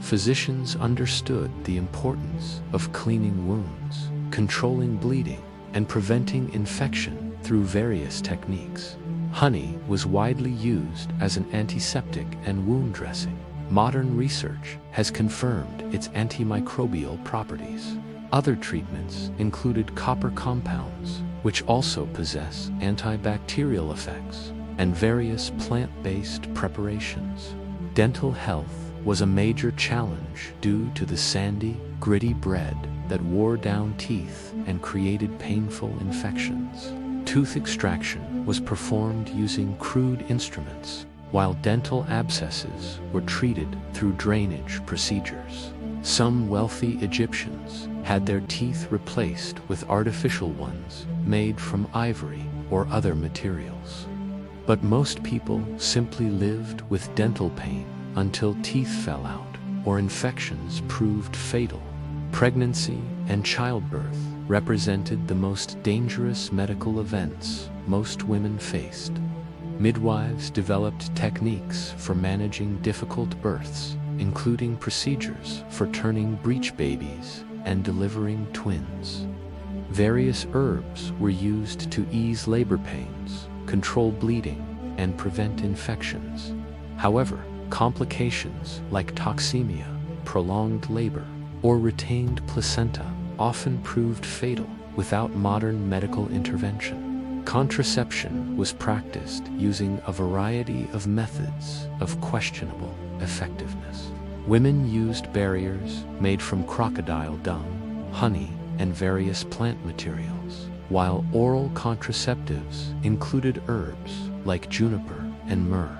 [SPEAKER 1] Physicians understood the importance of cleaning wounds, controlling bleeding, and preventing infection through various techniques. Honey was widely used as an antiseptic and wound dressing. Modern research has confirmed its antimicrobial properties. Other treatments included copper compounds, which also possess antibacterial effects, and various plant-based preparations. Dental health was a major challenge due to the sandy, gritty bread that wore down teeth and created painful infections. Tooth extraction was performed using crude instruments, while dental abscesses were treated through drainage procedures. Some wealthy Egyptians had their teeth replaced with artificial ones made from ivory or other materials. But most people simply lived with dental pain until teeth fell out or infections proved fatal. Pregnancy and childbirth represented the most dangerous medical events most women faced. Midwives developed techniques for managing difficult births, including procedures for turning breech babies and delivering twins. Various herbs were used to ease labor pains, control bleeding, and prevent infections. However, complications like toxemia, prolonged labor, or retained placenta often proved fatal without modern medical intervention. Contraception was practiced using a variety of methods of questionable effectiveness. Women used barriers made from crocodile dung, honey, and various plant materials, while oral contraceptives included herbs like juniper and myrrh.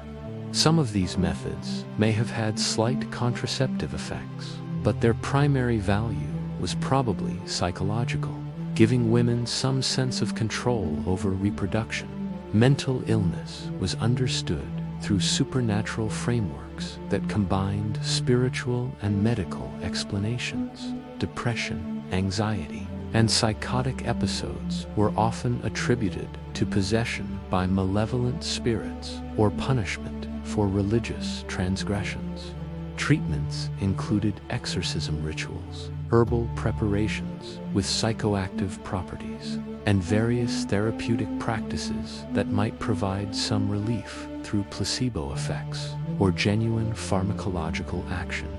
[SPEAKER 1] Some of these methods may have had slight contraceptive effects, but their primary value was probably psychological, giving women some sense of control over reproduction. Mental illness was understood through supernatural frameworks that combined spiritual and medical explanations. Depression, anxiety, and psychotic episodes were often attributed to possession by malevolent spirits or punishment for religious transgressions. Treatments included exorcism rituals, herbal preparations with psychoactive properties, and various therapeutic practices that might provide some relief through placebo effects or genuine pharmacological action.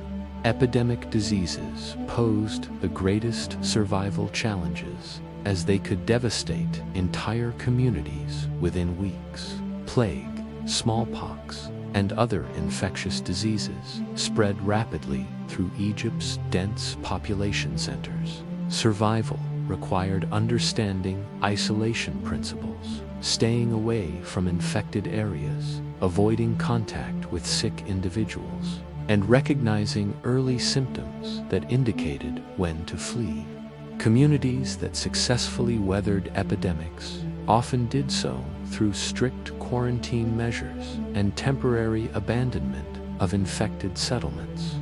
[SPEAKER 1] Epidemic diseases posed the greatest survival challenges, as they could devastate entire communities within weeks. Plague, smallpox, and other infectious diseases spread rapidly through Egypt's dense population centers. Survival required understanding isolation principles, staying away from infected areas, avoiding contact with sick individuals, and recognizing early symptoms that indicated when to flee. Communities that successfully weathered epidemics often did so through strict quarantine measures and temporary abandonment of infected settlements.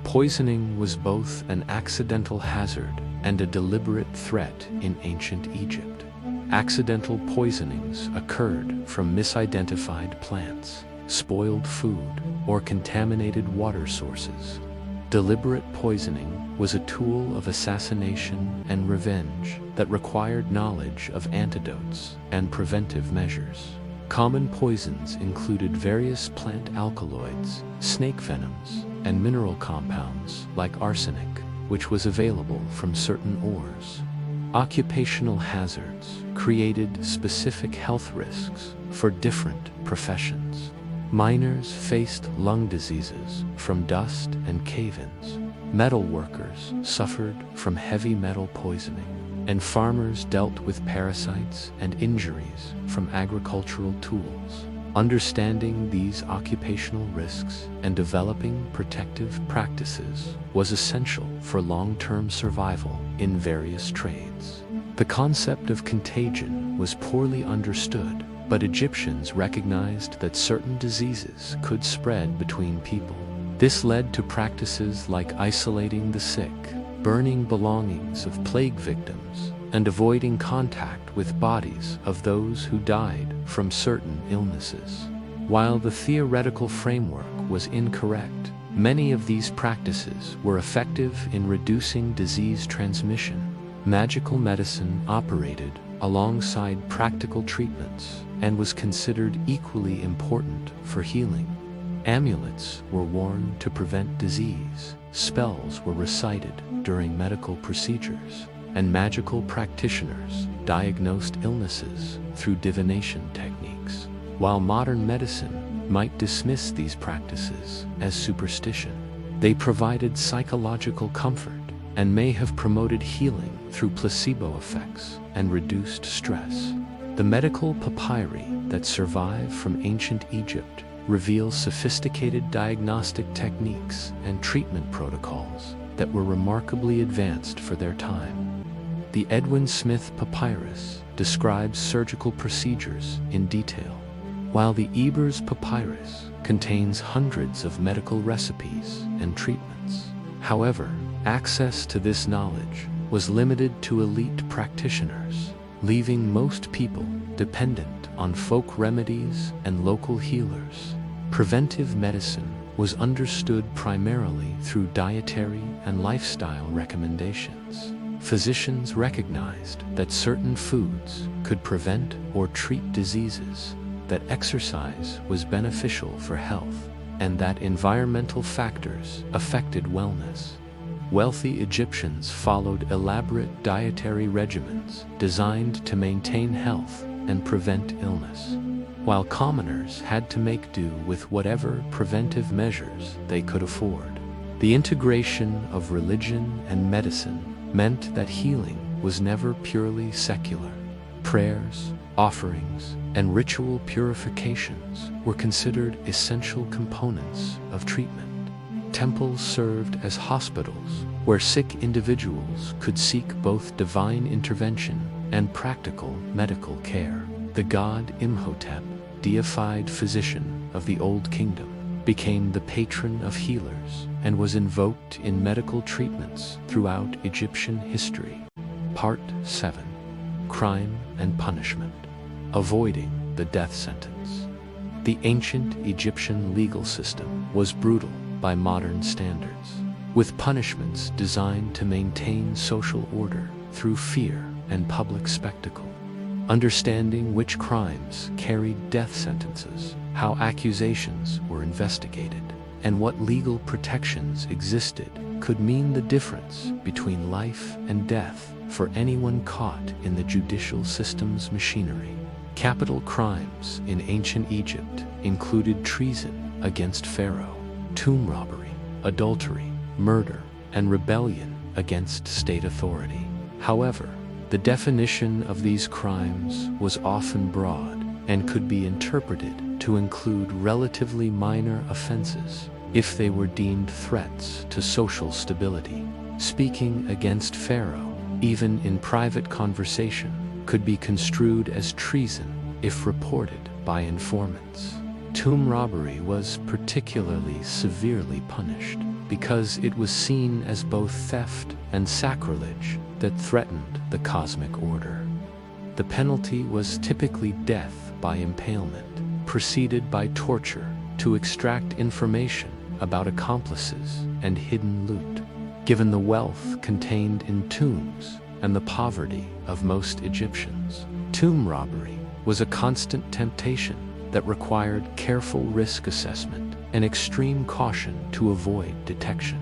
[SPEAKER 1] Poisoning was both an accidental hazard and a deliberate threat in ancient Egypt. Accidental poisonings occurred from misidentified plants, spoiled food, or contaminated water sources. Deliberate poisoning was a tool of assassination and revenge that required knowledge of antidotes and preventive measures. Common poisons included various plant alkaloids, snake venoms, and mineral compounds like arsenic, which was available from certain ores. Occupational hazards created specific health risks for different professions. Miners faced lung diseases from dust and cave-ins. Metal workers suffered from heavy metal poisoning, and farmers dealt with parasites and injuries from agricultural tools. Understanding these occupational risks and developing protective practices was essential for long-term survival in various trades. The concept of contagion was poorly understood, but Egyptians recognized that certain diseases could spread between people. This led to practices like isolating the sick, burning belongings of plague victims, and avoiding contact with bodies of those who died from certain illnesses. While the theoretical framework was incorrect, many of these practices were effective in reducing disease transmission. Magical medicine operated alongside practical treatments and was considered equally important for healing. Amulets were worn to prevent disease, spells were recited during medical procedures, and magical practitioners diagnosed illnesses through divination techniques. While modern medicine might dismiss these practices as superstition, they provided psychological comfort and may have promoted healing through placebo effects and reduced stress. The medical papyri that survive from ancient Egypt reveal sophisticated diagnostic techniques and treatment protocols that were remarkably advanced for their time. The Edwin Smith Papyrus describes surgical procedures in detail, while the Ebers Papyrus contains hundreds of medical recipes and treatments. However, access to this knowledge was limited to elite practitioners, leaving most people dependent on folk remedies and local healers. Preventive medicine was understood primarily through dietary and lifestyle recommendations. Physicians recognized that certain foods could prevent or treat diseases, that exercise was beneficial for health, and that environmental factors affected wellness. Wealthy Egyptians followed elaborate dietary regimens designed to maintain health and prevent illness, while commoners had to make do with whatever preventive measures they could afford. The integration of religion and medicine meant that healing was never purely secular. Prayers, offerings, and ritual purifications were considered essential components of treatment. Temples served as hospitals where sick individuals could seek both divine intervention and practical medical care. The god Imhotep, deified physician of the Old Kingdom, became the patron of healers and was invoked in medical treatments throughout Egyptian history. Part 7. Crime and Punishment. Avoiding the death sentence. The ancient Egyptian legal system was brutal by modern standards, with punishments designed to maintain social order through fear and public spectacle. Understanding which crimes carried death sentences, how accusations were investigated, and what legal protections existed could mean the difference between life and death for anyone caught in the judicial system's machinery. Capital crimes in ancient Egypt included treason against Pharaoh, tomb robbery, adultery, murder, and rebellion against state authority. However, the definition of these crimes was often broad and could be interpreted to include relatively minor offenses if they were deemed threats to social stability. Speaking against Pharaoh, even in private conversation, could be construed as treason if reported by informants. Tomb robbery was particularly severely punished because it was seen as both theft and sacrilege that threatened the cosmic order. The penalty was typically death by impalement, preceded by torture to extract information about accomplices and hidden loot. Given the wealth contained in tombs and the poverty of most Egyptians, tomb robbery was a constant temptation that required careful risk assessment and extreme caution to avoid detection.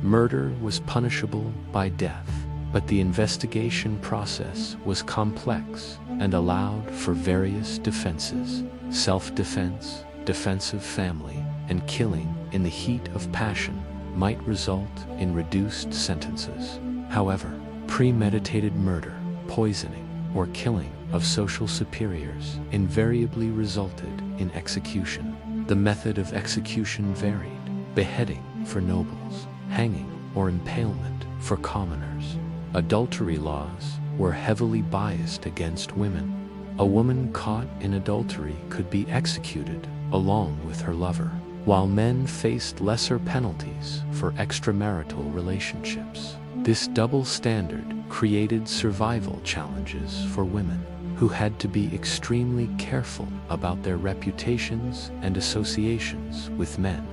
[SPEAKER 1] Murder was punishable by death, but the investigation process was complex and allowed for various defenses: self-defense, defense of family, and killing in the heat of passion might result in reduced sentences. However, premeditated murder, poisoning, or killing of social superiors invariably resulted in execution. The method of execution varied: beheading for nobles, hanging or impalement for commoners. Adultery laws were heavily biased against women. A woman caught in adultery could be executed along with her lover, while men faced lesser penalties for extramarital relationships. This double standard created survival challenges for women, who had to be extremely careful about their reputations and associations with men.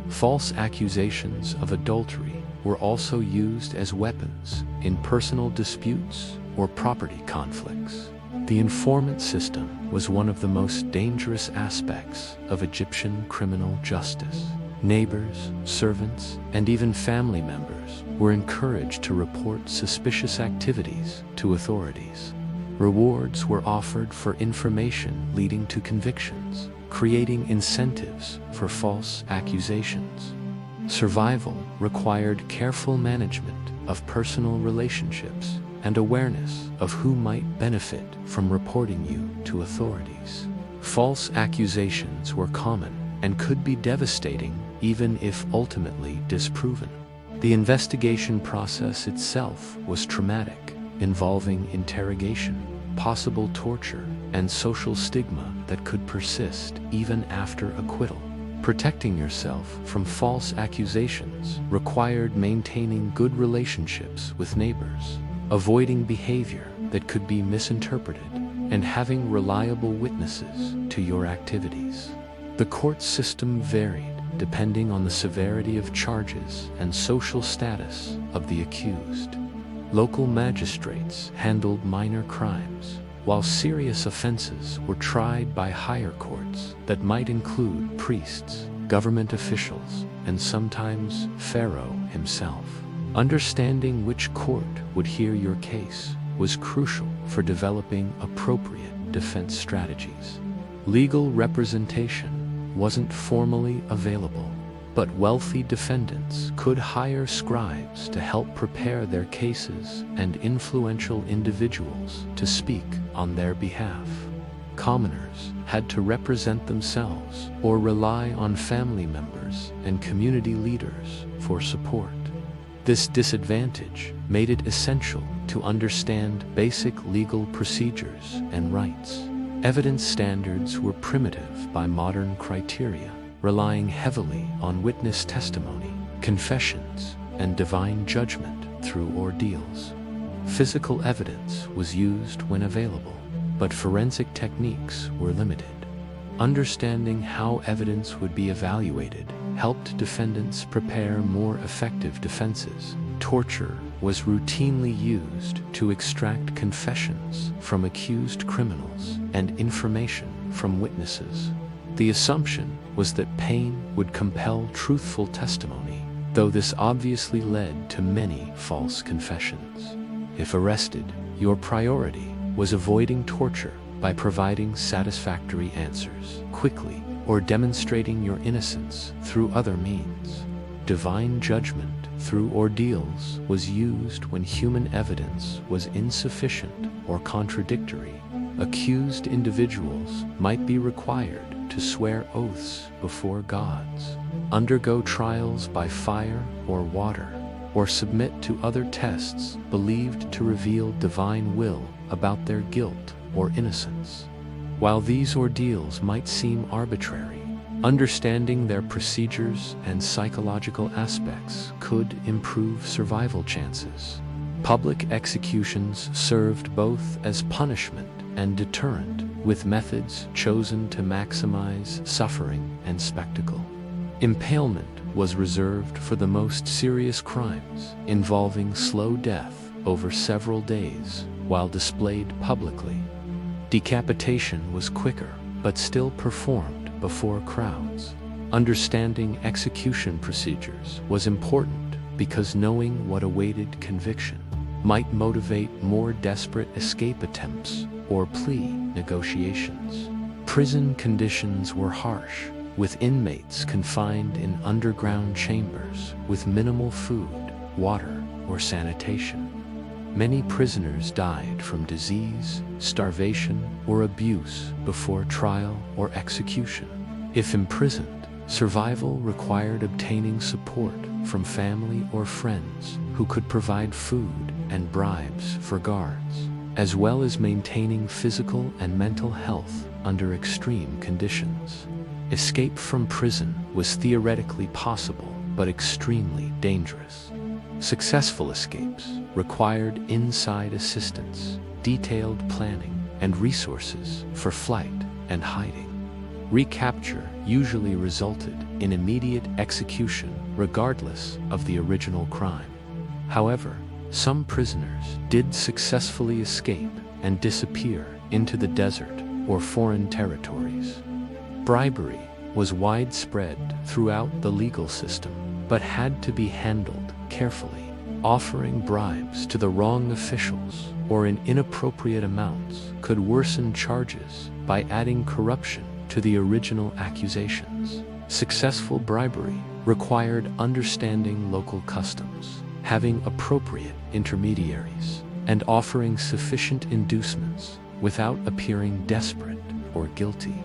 [SPEAKER 1] False accusations of adultery were also used as weapons in personal disputes or property conflicts. The informant system was one of the most dangerous aspects of Egyptian criminal justice. Neighbors, servants, and even family members were encouraged to report suspicious activities to authorities. Rewards were offered for information leading to convictions, creating incentives for false accusations. Survival required careful management of personal relationships and awareness of who might benefit from reporting you to authorities. False accusations were common and could be devastating even if ultimately disproven. The investigation process itself was traumatic, involving interrogation, possible torture, and social stigma that could persist even after acquittal. Protecting yourself from false accusations required maintaining good relationships with neighbors, avoiding behavior that could be misinterpreted, and having reliable witnesses to your activities. The court system varied depending on the severity of charges and social status of the accused. Local magistrates handled minor crimes, while serious offenses were tried by higher courts that might include priests, government officials, and sometimes Pharaoh himself. Understanding which court would hear your case was crucial for developing appropriate defense strategies. Legal representation wasn't formally available, but wealthy defendants could hire scribes to help prepare their cases and influential individuals to speak on their behalf. Commoners had to represent themselves or rely on family members and community leaders for support. This disadvantage made it essential to understand basic legal procedures and rights. Evidence standards were primitive by modern criteria, relying heavily on witness testimony, confessions, and divine judgment through ordeals. Physical evidence was used when available, but forensic techniques were limited. Understanding how evidence would be evaluated helped defendants prepare more effective defenses. Torture was routinely used to extract confessions from accused criminals and information from witnesses. The assumption was that pain would compel truthful testimony, though this obviously led to many false confessions. If arrested, your priority was avoiding torture by providing satisfactory answers quickly or demonstrating your innocence through other means. Divine judgment through ordeals was used when human evidence was insufficient or contradictory. Accused individuals might be required to swear oaths before gods, undergo trials by fire or water, or submit to other tests believed to reveal divine will about their guilt or innocence. While these ordeals might seem arbitrary, understanding their procedures and psychological aspects could improve survival chances. Public executions served both as punishment and deterrent, with methods chosen to maximize suffering and spectacle. Impalement was reserved for the most serious crimes, involving slow death over several days while displayed publicly. Decapitation was quicker, but still performed before crowds. Understanding execution procedures was important because knowing what awaited conviction might motivate more desperate escape attempts or plea negotiations. Prison conditions were harsh, with inmates confined in underground chambers with minimal food, water, or sanitation. Many prisoners died from disease, starvation, or abuse before trial or execution. If imprisoned, survival required obtaining support from family or friends who could provide food and bribes for guards, as well as maintaining physical and mental health under extreme conditions. Escape from prison was theoretically possible, but extremely dangerous. Successful escapes required inside assistance, detailed planning, and resources for flight and hiding. Recapture usually resulted in immediate execution regardless of the original crime. However, some prisoners did successfully escape and disappear into the desert or foreign territories. Bribery was widespread throughout the legal system, but had to be handled carefully. Offering bribes to the wrong officials or in inappropriate amounts could worsen charges by adding corruption to the original accusations. Successful bribery required understanding local customs, having appropriate intermediaries, and offering sufficient inducements without appearing desperate or guilty.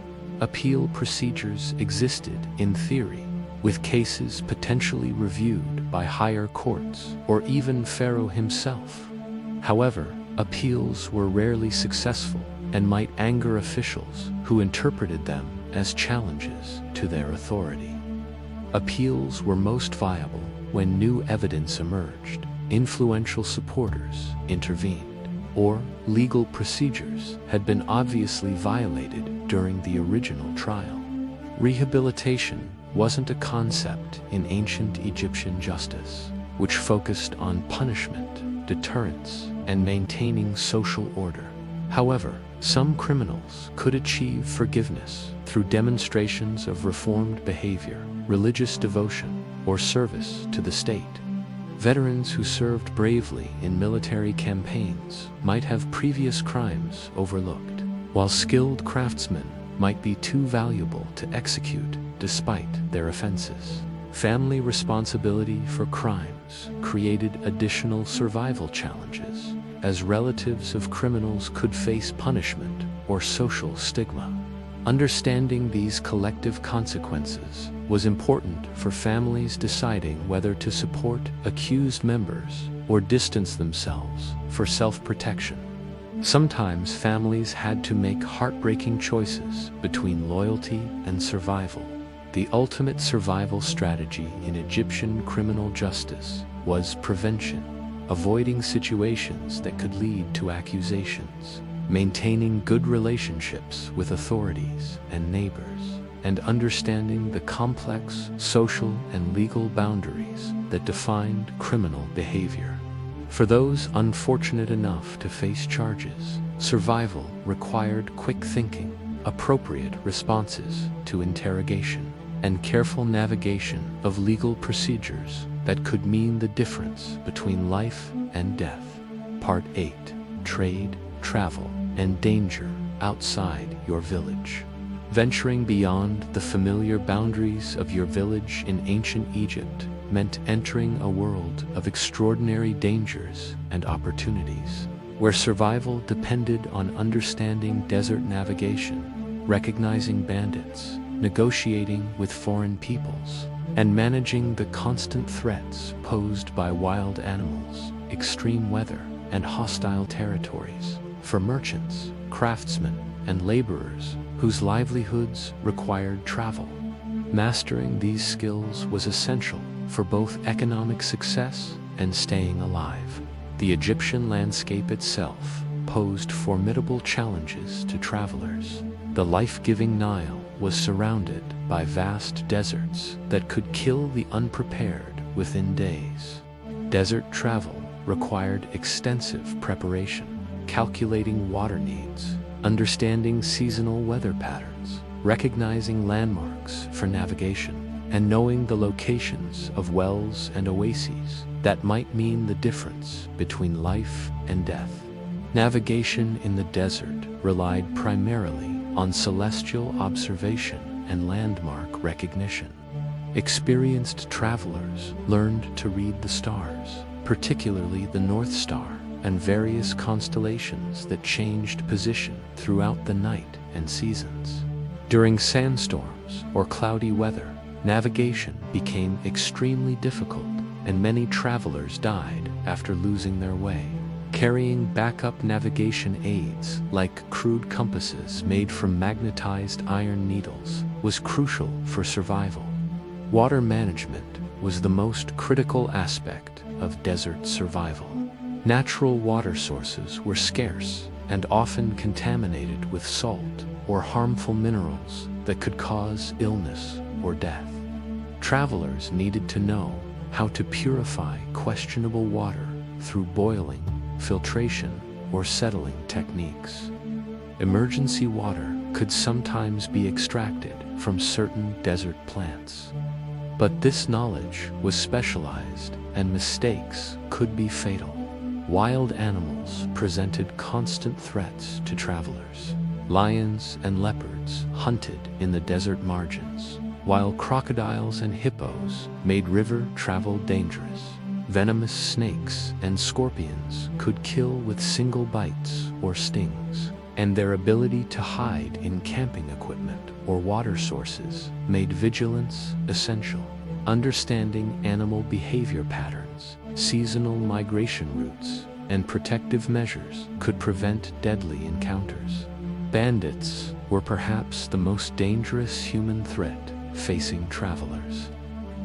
[SPEAKER 1] Appeal procedures existed in theory, with cases potentially reviewed by higher courts or even Pharaoh himself. However, appeals were rarely successful and might anger officials who interpreted them as challenges to their authority. Appeals were most viable when new evidence emerged, influential supporters intervened, or legal procedures had been obviously violated during the original trial. Rehabilitation wasn't a concept in ancient Egyptian justice, which focused on punishment, deterrence, and maintaining social order. However, some criminals could achieve forgiveness through demonstrations of reformed behavior, religious devotion, or service to the state. Veterans who served bravely in military campaigns might have previous crimes overlooked, while skilled craftsmen might be too valuable to execute despite their offenses. Family responsibility for crimes created additional survival challenges. as relatives of criminals could face punishment or social stigma. Understanding these collective consequences was important for families deciding whether to support accused members or distance themselves for self-protection. Sometimes families had to make heartbreaking choices between loyalty and survival. The ultimate survival strategy in Egyptian criminal justice was prevention, avoiding situations that could lead to accusations, maintaining good relationships with authorities and neighbors, and understanding the complex social and legal boundaries that defined criminal behavior. For those unfortunate enough to face charges, survival required quick thinking, appropriate responses to interrogation, and careful navigation of legal procedures that could mean the difference between life and death. Part 8. Trade, Travel, and Danger Outside Your Village. Venturing beyond the familiar boundaries of your village in ancient Egypt meant entering a world of extraordinary dangers and opportunities, where survival depended on understanding desert navigation, recognizing bandits, negotiating with foreign peoples, and managing the constant threats posed by wild animals, extreme weather, and hostile territories. For merchants, craftsmen, and laborers whose livelihoods required travel, mastering these skills was essential for both economic success and staying alive. The Egyptian landscape itself posed formidable challenges to travelers. The life-giving Nile was surrounded by vast deserts that could kill the unprepared within days. Desert travel required extensive preparation, calculating water needs, understanding seasonal weather patterns, recognizing landmarks for navigation, and knowing the locations of wells and oases that might mean the difference between life and death. Navigation in the desert relied primarily on celestial observation and landmark recognition. Experienced travelers learned to read the stars, particularly the North Star, and various constellations that changed position throughout the night and seasons. During sandstorms or cloudy weather, navigation became extremely difficult, and many travelers died after losing their way. Carrying backup navigation aids like crude compasses made from magnetized iron needles was crucial for survival. Water management was the most critical aspect of desert survival. Natural water sources were scarce and often contaminated with salt or harmful minerals that could cause illness or death. Travelers needed to know how to purify questionable water through boiling, filtration, or settling techniques. Emergency water could sometimes be extracted from certain desert plants. But this knowledge was specialized, and mistakes could be fatal. Wild animals presented constant threats to travelers. Lions and leopards hunted in the desert margins, while crocodiles and hippos made river travel dangerous. Venomous snakes and scorpions could kill with single bites or stings, and their ability to hide in camping equipment or water sources made vigilance essential. Understanding animal behavior patterns, seasonal migration routes, and protective measures could prevent deadly encounters. Bandits were perhaps the most dangerous human threat facing travelers.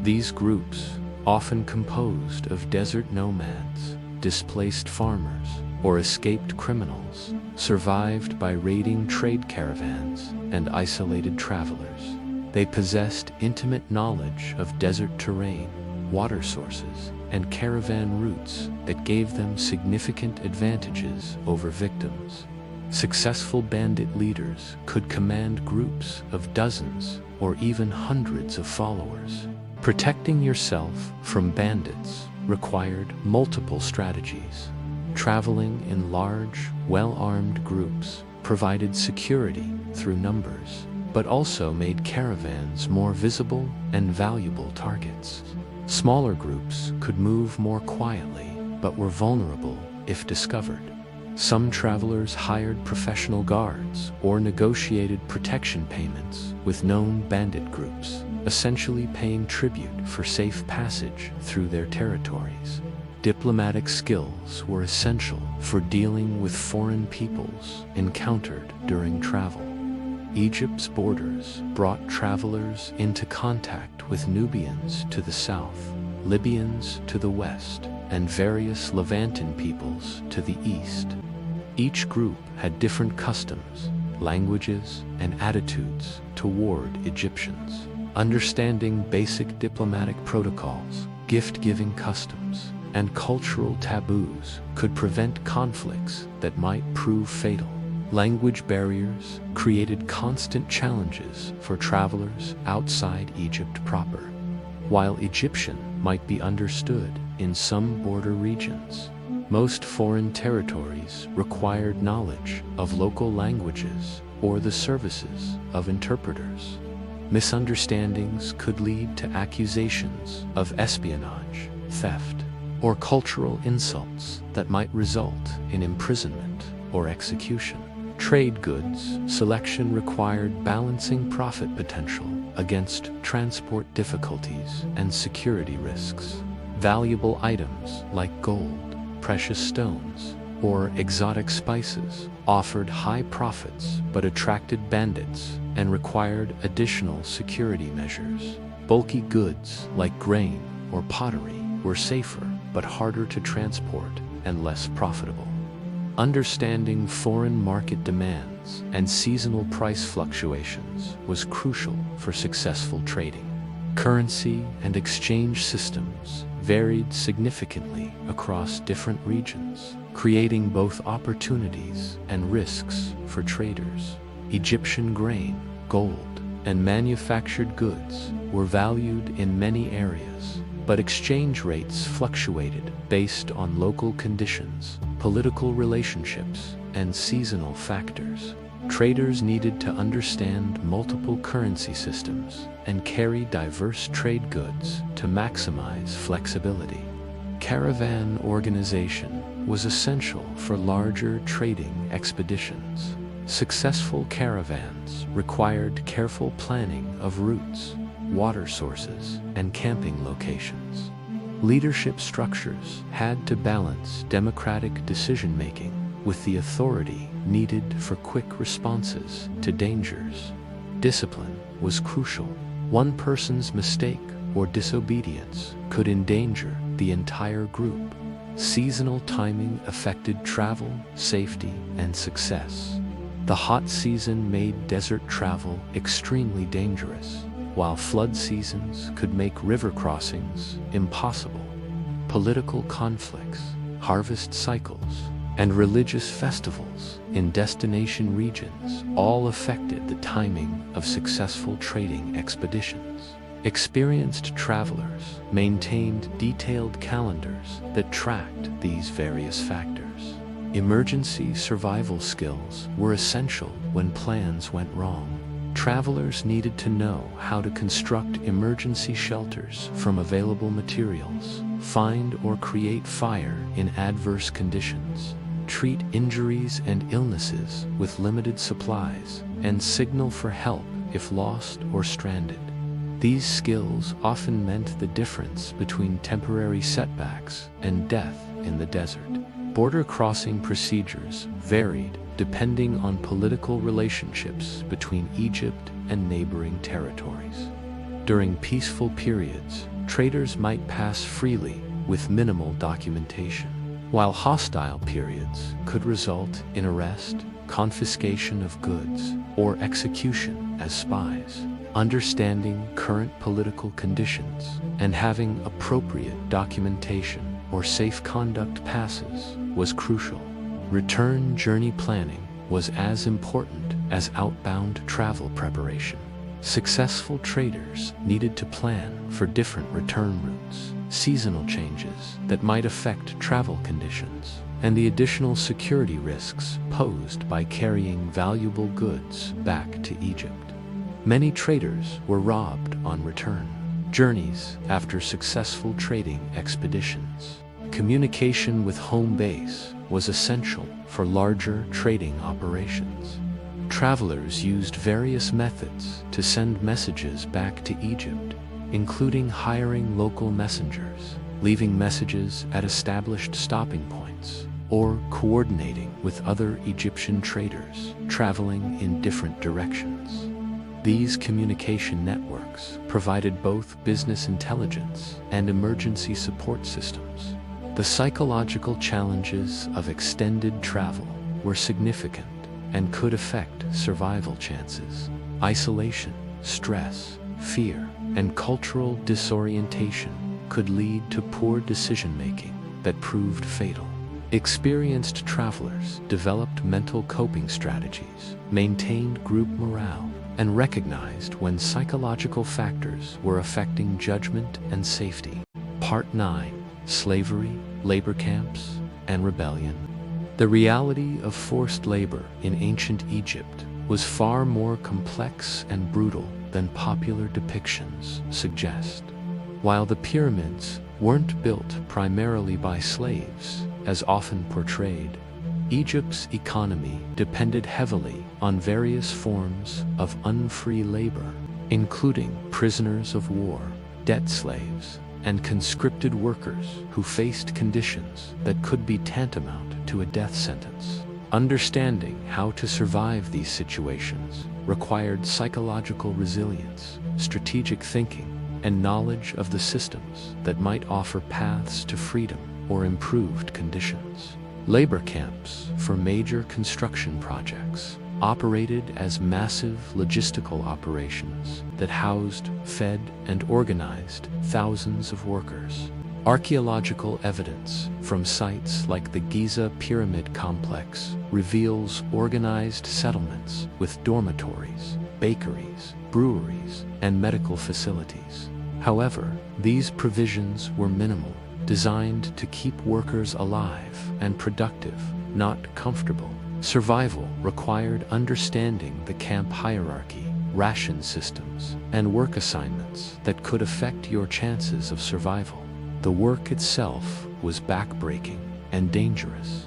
[SPEAKER 1] These groups, often composed of desert nomads, displaced farmers, or escaped criminals, survived by raiding trade caravans and isolated travelers. They possessed intimate knowledge of desert terrain, water sources, and caravan routes that gave them significant advantages over victims. Successful bandit leaders could command groups of dozens or even hundreds of followers. Protecting yourself from bandits required multiple strategies. Traveling in large, well-armed groups provided security through numbers, but also made caravans more visible and valuable targets. Smaller groups could move more quietly, but were vulnerable if discovered. Some travelers hired professional guards or negotiated protection payments with known bandit groups, essentially paying tribute for safe passage through their territories. Diplomatic skills were essential for dealing with foreign peoples encountered during travel. Egypt's borders brought travelers into contact with Nubians to the south, Libyans to the west, and various Levantan peoples to the east. Each group had different customs, languages, and attitudes toward Egyptians. Understanding basic diplomatic protocols, gift-giving customs, and cultural taboos could prevent conflicts that might prove fatal. Language barriers created constant challenges for travelers outside Egypt proper. While Egyptian might be understood in some border regions, most foreign territories required knowledge of local languages or the services of interpreters. Misunderstandings could lead to accusations of espionage, theft, or cultural insults that might result in imprisonment or execution. Trade goods selection required balancing profit potential against transport difficulties and security risks. Valuable items like gold, precious stones, or exotic spices offered high profits but attracted bandits and required additional security measures. Bulky goods like grain or pottery were safer but harder to transport and less profitable. Understanding foreign market demands and seasonal price fluctuations was crucial for successful trading. Currency and exchange systems varied significantly across different regions, creating both opportunities and risks for traders. Egyptian grain, gold, and manufactured goods were valued in many areas, but exchange rates fluctuated based on local conditions, political relationships, and seasonal factors. Traders needed to understand multiple currency systems and carry diverse trade goods to maximize flexibility. Caravan organization was essential for larger trading expeditions. Successful caravans required careful planning of routes, water sources, and camping locations. Leadership structures had to balance democratic decision-making with the authority needed for quick responses to dangers. Discipline was crucial. One person's mistake or disobedience could endanger the entire group. Seasonal timing affected travel, safety, and success. The hot season made desert travel extremely dangerous, while flood seasons could make river crossings impossible. Political conflicts, harvest cycles, and religious festivals in destination regions all affected the timing of successful trading expeditions. Experienced travelers maintained detailed calendars that tracked these various factors. Emergency survival skills were essential when plans went wrong. Travelers needed to know how to construct emergency shelters from available materials, find or create fire in adverse conditions, treat injuries and illnesses with limited supplies, and signal for help if lost or stranded. These skills often meant the difference between temporary setbacks and death in the desert. Border crossing procedures varied depending on political relationships between Egypt and neighboring territories. During peaceful periods, traders might pass freely with minimal documentation, while hostile periods could result in arrest, confiscation of goods, or execution as spies. Understanding current political conditions and having appropriate documentation or safe conduct passes was crucial. Return journey planning was as important as outbound travel preparation. Successful traders needed to plan for different return routes, seasonal changes that might affect travel conditions, and the additional security risks posed by carrying valuable goods back to Egypt. Many traders were robbed on return journeys after successful trading expeditions. Communication with home base was essential for larger trading operations. Travelers used various methods to send messages back to Egypt, including hiring local messengers, leaving messages at established stopping points, or coordinating with other Egyptian traders traveling in different directions. These communication networks provided both business intelligence and emergency support systems. The psychological challenges of extended travel were significant and could affect survival chances. Isolation, stress, fear, and cultural disorientation could lead to poor decision-making that proved fatal. Experienced travelers developed mental coping strategies, maintained group morale, and recognized when psychological factors were affecting judgment and safety. Part 9: Slavery, Labor Camps, and Rebellion. The reality of forced labor in ancient Egypt was far more complex and brutal than popular depictions suggest. While the pyramids weren't built primarily by slaves, as often portrayed, Egypt's economy depended heavily on various forms of unfree labor, including prisoners of war, debt slaves, and conscripted workers who faced conditions that could be tantamount to a death sentence. Understanding how to survive these situations required psychological resilience, strategic thinking, and knowledge of the systems that might offer paths to freedom or improved conditions. Labor camps for major construction projects operated as massive logistical operations that housed, fed, and organized thousands of workers. Archaeological evidence from sites like the Giza Pyramid Complex reveals organized settlements with dormitories, bakeries, breweries, and medical facilities. However, these provisions were minimal, designed to keep workers alive and productive, not comfortable. Survival required understanding the camp hierarchy, ration systems, and work assignments that could affect your chances of survival. The work itself was backbreaking and dangerous.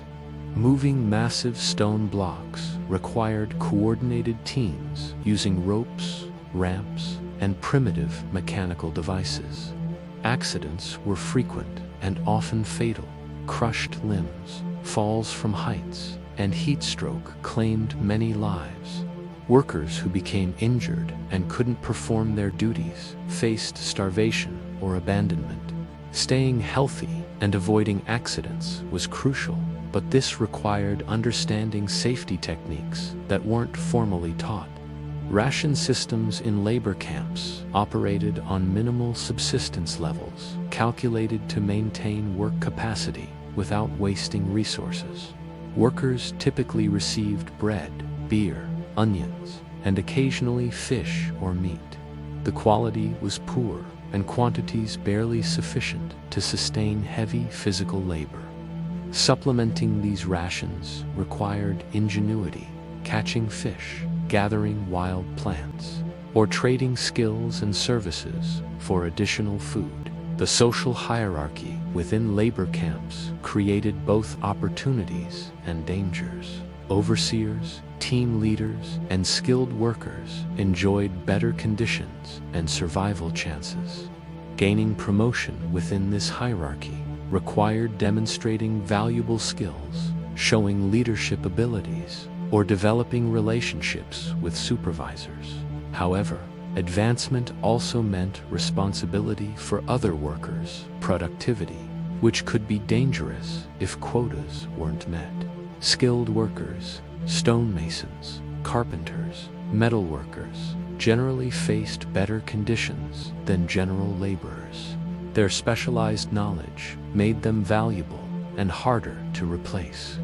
[SPEAKER 1] Moving massive stone blocks required coordinated teams using ropes, ramps, and primitive mechanical devices. Accidents were frequent and often fatal. Crushed limbs, falls from heights, and heat stroke claimed many lives. Workers who became injured and couldn't perform their duties faced starvation or abandonment. Staying healthy and avoiding accidents was crucial, but this required understanding safety techniques that weren't formally taught. Ration systems in labor camps operated on minimal subsistence levels, calculated to maintain work capacity without wasting resources. Workers typically received bread, beer, onions, and occasionally fish or meat. The quality was poor and quantities barely sufficient to sustain heavy physical labor. Supplementing these rations required ingenuity, catching fish, gathering wild plants, or trading skills and services for additional food. The social hierarchy within labor camps created both opportunities and dangers. Overseers, team leaders, and skilled workers enjoyed better conditions and survival chances. Gaining promotion within this hierarchy required demonstrating valuable skills, showing leadership abilities, or developing relationships with supervisors. However, advancement also meant responsibility for other workers' productivity, which could be dangerous if quotas weren't met. Skilled workers, stonemasons, carpenters, metal workers, generally faced better conditions than general laborers. Their specialized knowledge made them valuable and harder to replace.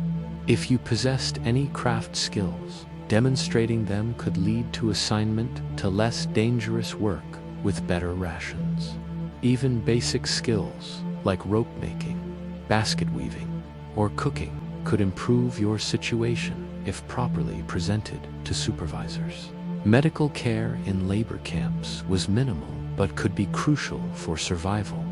[SPEAKER 1] If you possessed any craft skills, demonstrating them could lead to assignment to less dangerous work with better rations. Even basic skills like rope making, basket weaving, or cooking could improve your situation if properly presented to supervisors. Medical care in labor camps was minimal but could be crucial for survival.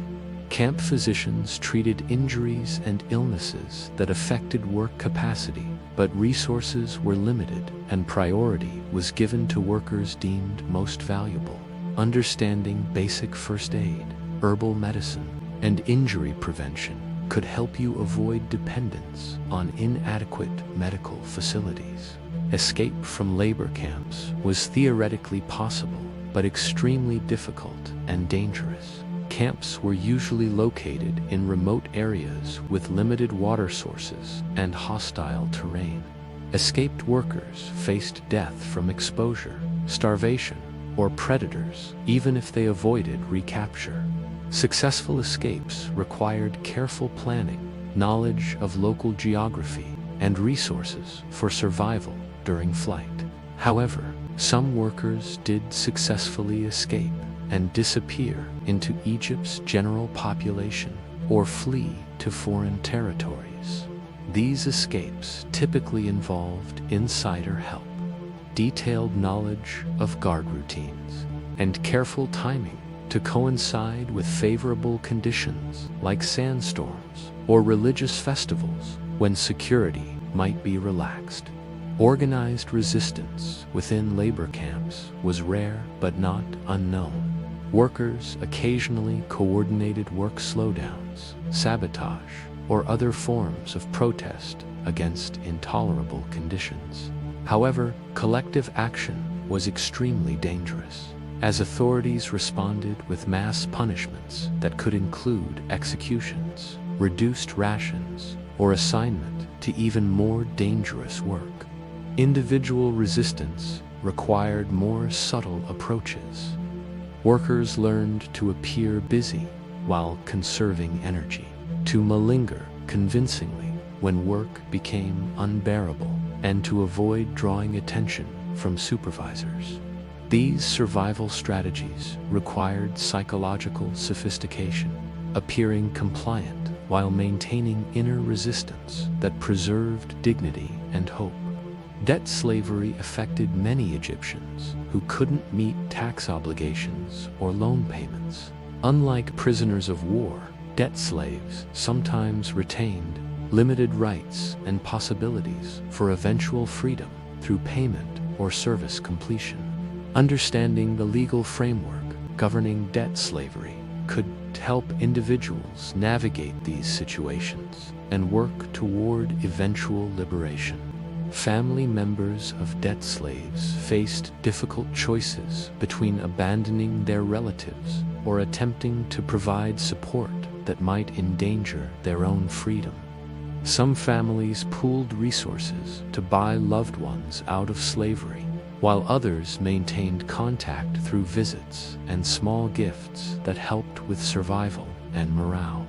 [SPEAKER 1] Camp physicians treated injuries and illnesses that affected work capacity, but resources were limited and priority was given to workers deemed most valuable. Understanding basic first aid, herbal medicine, and injury prevention could help you avoid dependence on inadequate medical facilities. Escape from labor camps was theoretically possible, but extremely difficult and dangerous. Camps were usually located in remote areas with limited water sources and hostile terrain. Escaped workers faced death from exposure, starvation, or predators, even if they avoided recapture. Successful escapes required careful planning, knowledge of local geography, and resources for survival during flight. However, some workers did successfully escape and disappear into Egypt's general population or flee to foreign territories. These escapes typically involved insider help, detailed knowledge of guard routines, and careful timing to coincide with favorable conditions like sandstorms or religious festivals when security might be relaxed. Organized resistance within labor camps was rare but not unknown. Workers occasionally coordinated work slowdowns, sabotage, or other forms of protest against intolerable conditions. However, collective action was extremely dangerous, as authorities responded with mass punishments that could include executions, reduced rations, or assignment to even more dangerous work. Individual resistance required more subtle approaches. Workers learned to appear busy while conserving energy, to malinger convincingly when work became unbearable, and to avoid drawing attention from supervisors. These survival strategies required psychological sophistication, appearing compliant while maintaining inner resistance that preserved dignity and hope. Debt slavery affected many Egyptians who couldn't meet tax obligations or loan payments. Unlike prisoners of war, debt slaves sometimes retained limited rights and possibilities for eventual freedom through payment or service completion. Understanding the legal framework governing debt slavery could help individuals navigate these situations and work toward eventual liberation. Family members of debt slaves faced difficult choices between abandoning their relatives or attempting to provide support that might endanger their own freedom. Some families pooled resources to buy loved ones out of slavery, while others maintained contact through visits and small gifts that helped with survival and morale.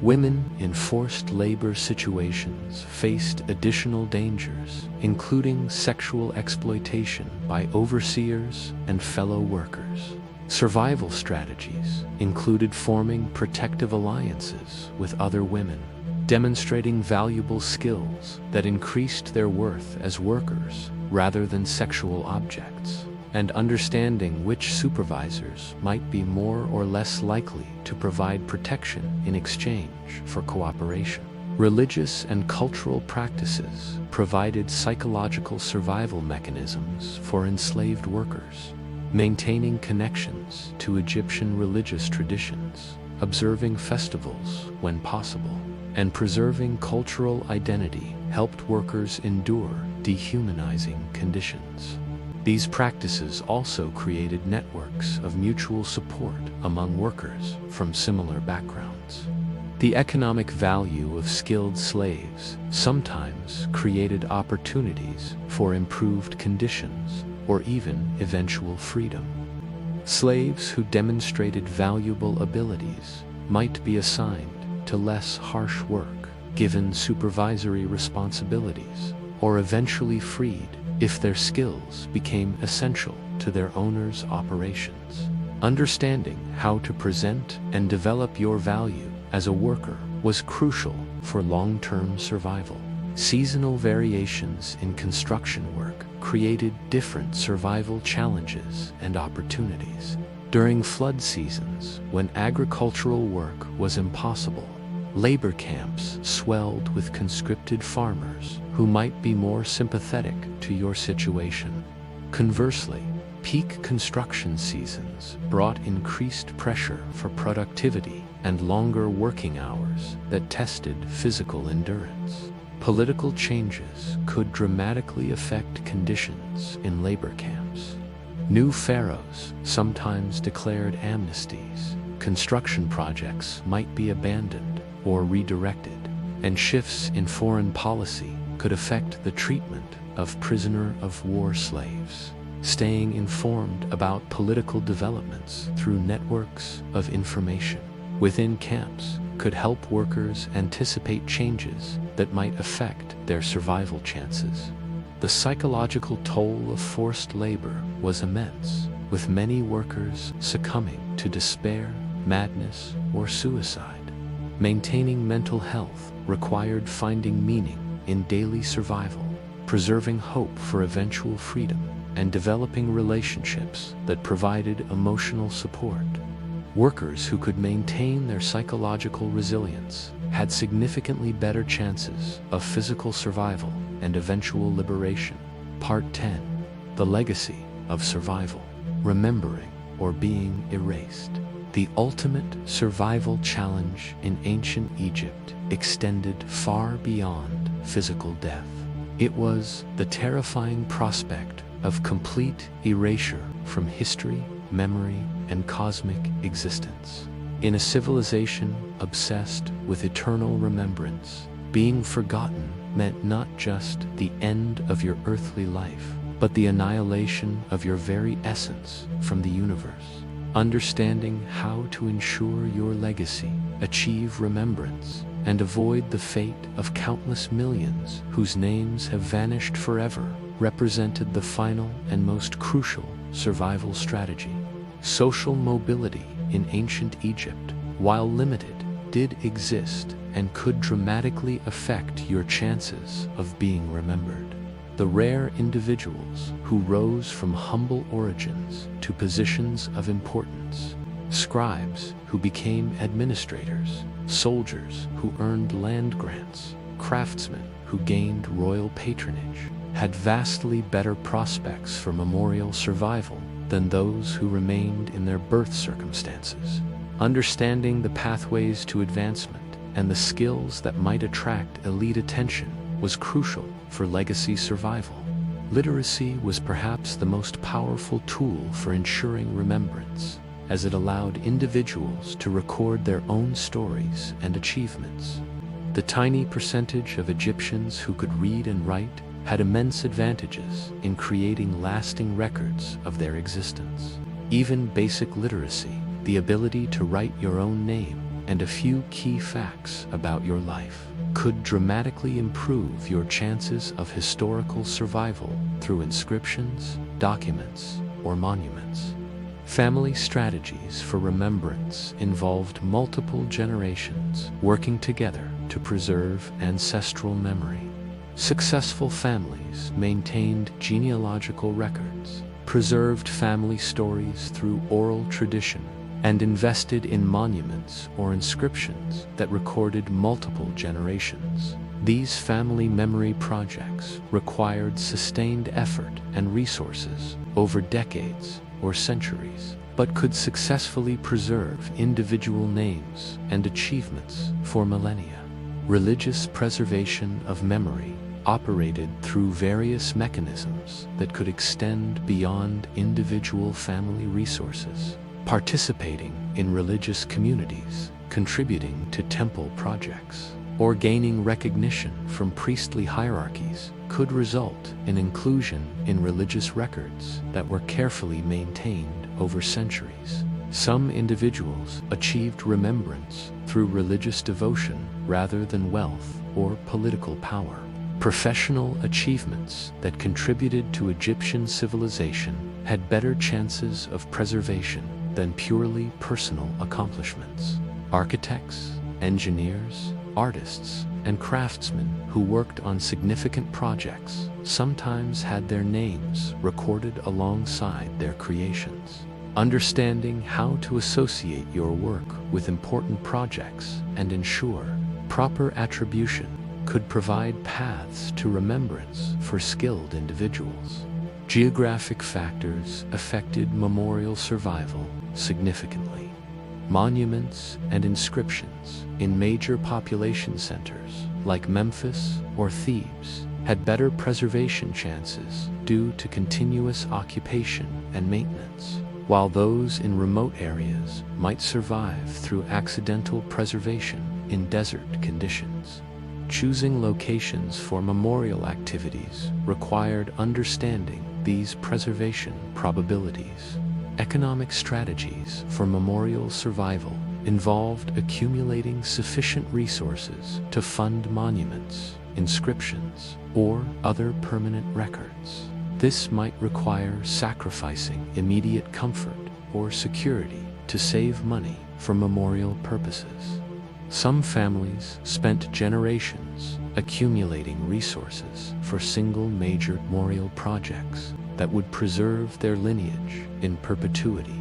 [SPEAKER 1] Women in forced labor situations faced additional dangers, including sexual exploitation by overseers and fellow workers. Survival strategies included forming protective alliances with other women, demonstrating valuable skills that increased their worth as workers rather than sexual objects, and understanding which supervisors might be more or less likely to provide protection in exchange for cooperation. Religious and cultural practices provided psychological survival mechanisms for enslaved workers, maintaining connections to Egyptian religious traditions, observing festivals when possible, and preserving cultural identity helped workers endure dehumanizing conditions. These practices also created networks of mutual support among workers from similar backgrounds. The economic value of skilled slaves sometimes created opportunities for improved conditions or even eventual freedom. Slaves who demonstrated valuable abilities might be assigned to less harsh work, given supervisory responsibilities, or eventually freed if their skills became essential to their owner's operations. Understanding how to present and develop your value as a worker was crucial for long-term survival. Seasonal variations in construction work created different survival challenges and opportunities. During flood seasons, when agricultural work was impossible, labor camps swelled with conscripted farmers who might be more sympathetic to your situation. Conversely, peak construction seasons brought increased pressure for productivity and longer working hours that tested physical endurance. Political changes could dramatically affect conditions in labor camps. New pharaohs sometimes declared amnesties, construction projects might be abandoned or redirected, and shifts in foreign policy could affect the treatment of prisoner-of-war slaves. Staying informed about political developments through networks of information within camps could help workers anticipate changes that might affect their survival chances. The psychological toll of forced labor was immense, with many workers succumbing to despair, madness, or suicide. Maintaining mental health required finding meaning in daily survival, preserving hope for eventual freedom, and developing relationships that provided emotional support. Workers who could maintain their psychological resilience had significantly better chances of physical survival and eventual liberation. Part 10. The Legacy of Survival. Remembering or being erased. The ultimate survival challenge in ancient Egypt extended far beyond physical death. It was the terrifying prospect of complete erasure from history, memory, and cosmic existence. In a civilization obsessed with eternal remembrance, being forgotten meant not just the end of your earthly life, but the annihilation of your very essence from the universe. Understanding how to ensure your legacy, achieve remembrance, and avoid the fate of countless millions whose names have vanished forever represented the final and most crucial survival strategy. Social mobility in ancient Egypt, while limited, did exist and could dramatically affect your chances of being remembered. The rare individuals who rose from humble origins to positions of importance, scribes who became administrators, soldiers who earned land grants, craftsmen who gained royal patronage, had vastly better prospects for memorial survival than those who remained in their birth circumstances. Understanding the pathways to advancement and the skills that might attract elite attention was crucial for legacy survival. Literacy was perhaps the most powerful tool for ensuring remembrance, as it allowed individuals to record their own stories and achievements. The tiny percentage of Egyptians who could read and write had immense advantages in creating lasting records of their existence. Even basic literacy, the ability to write your own name and a few key facts about your life, could dramatically improve your chances of historical survival through inscriptions, documents, or monuments. Family strategies for remembrance involved multiple generations working together to preserve ancestral memory. Successful families maintained genealogical records, preserved family stories through oral tradition, and invested in monuments or inscriptions that recorded multiple generations. These family memory projects required sustained effort and resources over decades or centuries, but could successfully preserve individual names and achievements for millennia. Religious preservation of memory operated through various mechanisms that could extend beyond individual family resources. Participating in religious communities, contributing to temple projects, or gaining recognition from priestly hierarchies could result in inclusion in religious records that were carefully maintained over centuries. Some individuals achieved remembrance through religious devotion rather than wealth or political power. Professional achievements that contributed to Egyptian civilization had better chances of preservation than purely personal accomplishments. Architects, engineers, artists, and craftsmen who worked on significant projects sometimes had their names recorded alongside their creations. Understanding how to associate your work with important projects and ensure proper attribution could provide paths to remembrance for skilled individuals. Geographic factors affected memorial survival significantly. Monuments and inscriptions in major population centers like Memphis or Thebes had better preservation chances due to continuous occupation and maintenance, while those in remote areas might survive through accidental preservation in desert conditions. Choosing locations for memorial activities required understanding these preservation probabilities. Economic strategies for memorial survival involved accumulating sufficient resources to fund monuments, inscriptions, or other permanent records. This might require sacrificing immediate comfort or security to save money for memorial purposes. Some families spent generations accumulating resources for single major memorial projects that would preserve their lineage in perpetuity.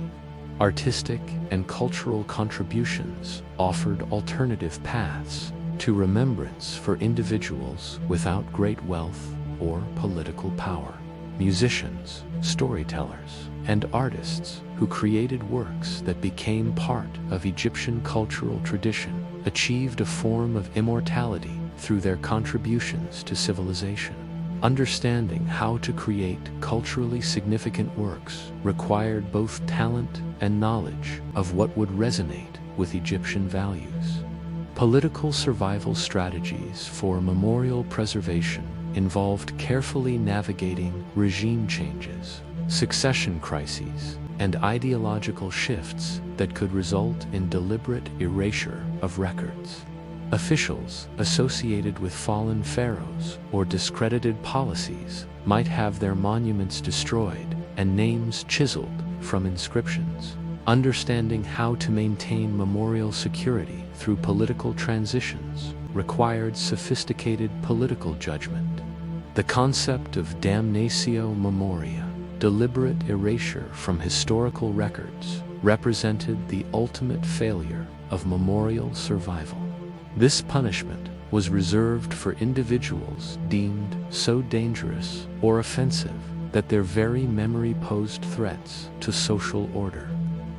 [SPEAKER 1] Artistic and cultural contributions offered alternative paths to remembrance for individuals without great wealth or political power. Musicians, storytellers, and artists who created works that became part of Egyptian cultural tradition achieved a form of immortality through their contributions to civilization. Understanding how to create culturally significant works required both talent and knowledge of what would resonate with Egyptian values. Political survival strategies for memorial preservation involved carefully navigating regime changes, succession crises, and ideological shifts that could result in deliberate erasure of records. Officials associated with fallen pharaohs or discredited policies might have their monuments destroyed and names chiseled from inscriptions. Understanding how to maintain memorial security through political transitions required sophisticated political judgment. The concept of damnatio memoria, deliberate erasure from historical records, represented the ultimate failure of memorial survival. This punishment was reserved for individuals deemed so dangerous or offensive that their very memory posed threats to social order.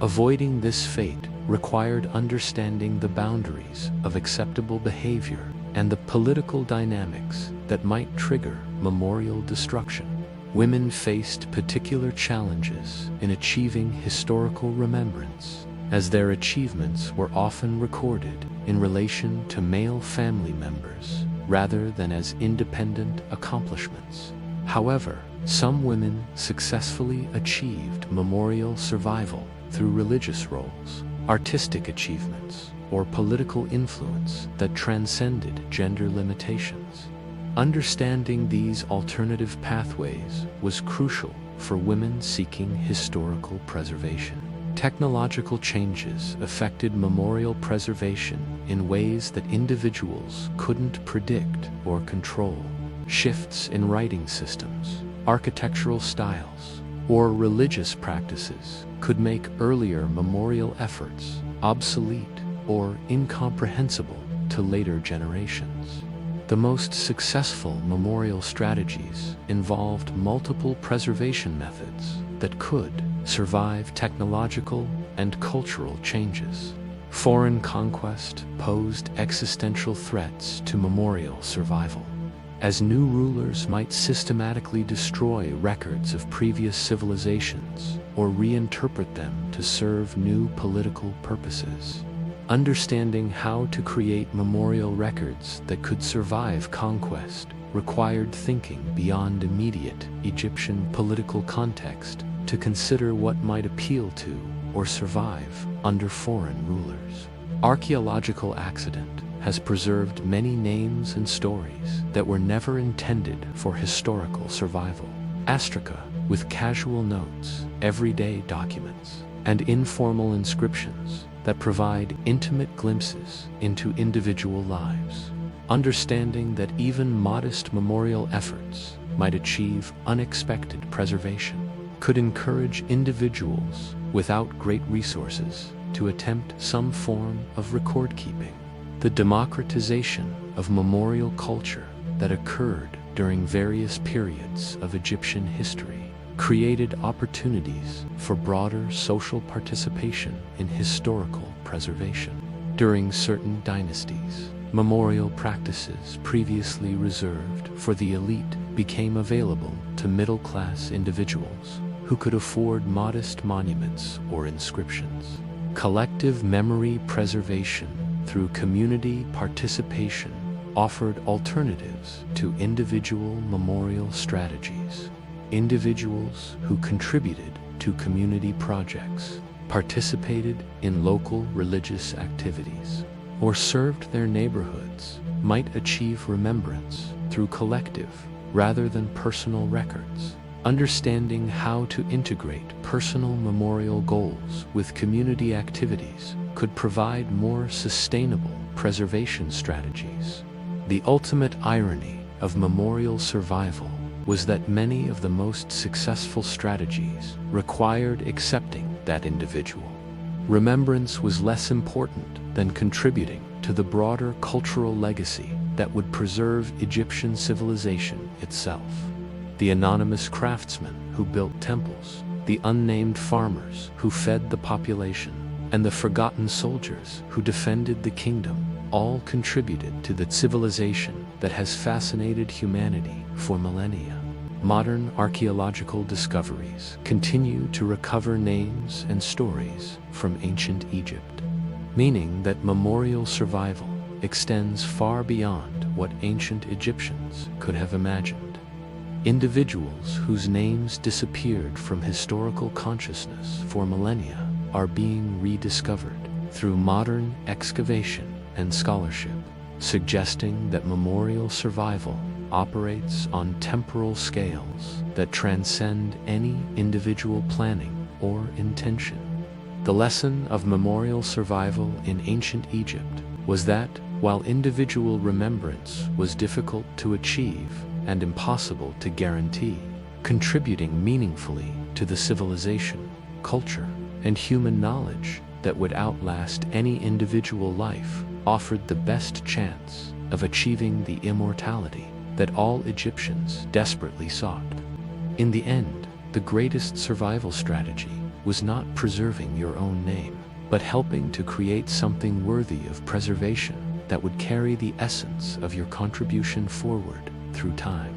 [SPEAKER 1] Avoiding this fate required understanding the boundaries of acceptable behavior and the political dynamics that might trigger memorial destruction. Women faced particular challenges in achieving historical remembrance, as their achievements were often recorded in relation to male family members rather than as independent accomplishments. However, some women successfully achieved memorial survival through religious roles, artistic achievements, or political influence that transcended gender limitations. Understanding these alternative pathways was crucial for women seeking historical preservation. Technological changes affected memorial preservation in ways that individuals couldn't predict or control. Shifts in writing systems, architectural styles, or religious practices could make earlier memorial efforts obsolete or incomprehensible to later generations. The most successful memorial strategies involved multiple preservation methods that could survive technological and cultural changes. Foreign conquest posed existential threats to memorial survival, as new rulers might systematically destroy records of previous civilizations or reinterpret them to serve new political purposes. Understanding how to create memorial records that could survive conquest required thinking beyond immediate Egyptian political context to consider what might appeal to or survive under foreign rulers. Archaeological accident has preserved many names and stories that were never intended for historical survival. Astraca, with casual notes, everyday documents, and informal inscriptions that provide intimate glimpses into individual lives. Understanding that even modest memorial efforts might achieve unexpected preservation could encourage individuals without great resources, to attempt some form of record keeping. The democratization of memorial culture that occurred during various periods of Egyptian history created opportunities for broader social participation in historical preservation. During certain dynasties, memorial practices previously reserved for the elite became available to middle-class individuals who could afford modest monuments or inscriptions. Collective memory preservation through community participation offered alternatives to individual memorial strategies. Individuals who contributed to community projects, participated in local religious activities, or served their neighborhoods might achieve remembrance through collective rather than personal records. Understanding how to integrate personal memorial goals with community activities could provide more sustainable preservation strategies. The ultimate irony of memorial survival was that many of the most successful strategies required accepting that individual. Remembrance was less important than contributing to the broader cultural legacy that would preserve Egyptian civilization itself. The anonymous craftsmen who built temples, the unnamed farmers who fed the population, and the forgotten soldiers who defended the kingdom all contributed to the civilization that has fascinated humanity for millennia. Modern archaeological discoveries continue to recover names and stories from ancient Egypt, meaning that memorial survival extends far beyond what ancient Egyptians could have imagined. Individuals whose names disappeared from historical consciousness for millennia are being rediscovered through modern excavation and scholarship, suggesting that memorial survival operates on temporal scales that transcend any individual planning or intention. The lesson of memorial survival in ancient Egypt was that, while individual remembrance was difficult to achieve and impossible to guarantee, contributing meaningfully to the civilization, culture, and human knowledge that would outlast any individual life offered the best chance of achieving the immortality that all Egyptians desperately sought. In the end, the greatest survival strategy was not preserving your own name, but helping to create something worthy of preservation that would carry the essence of your contribution forward through time.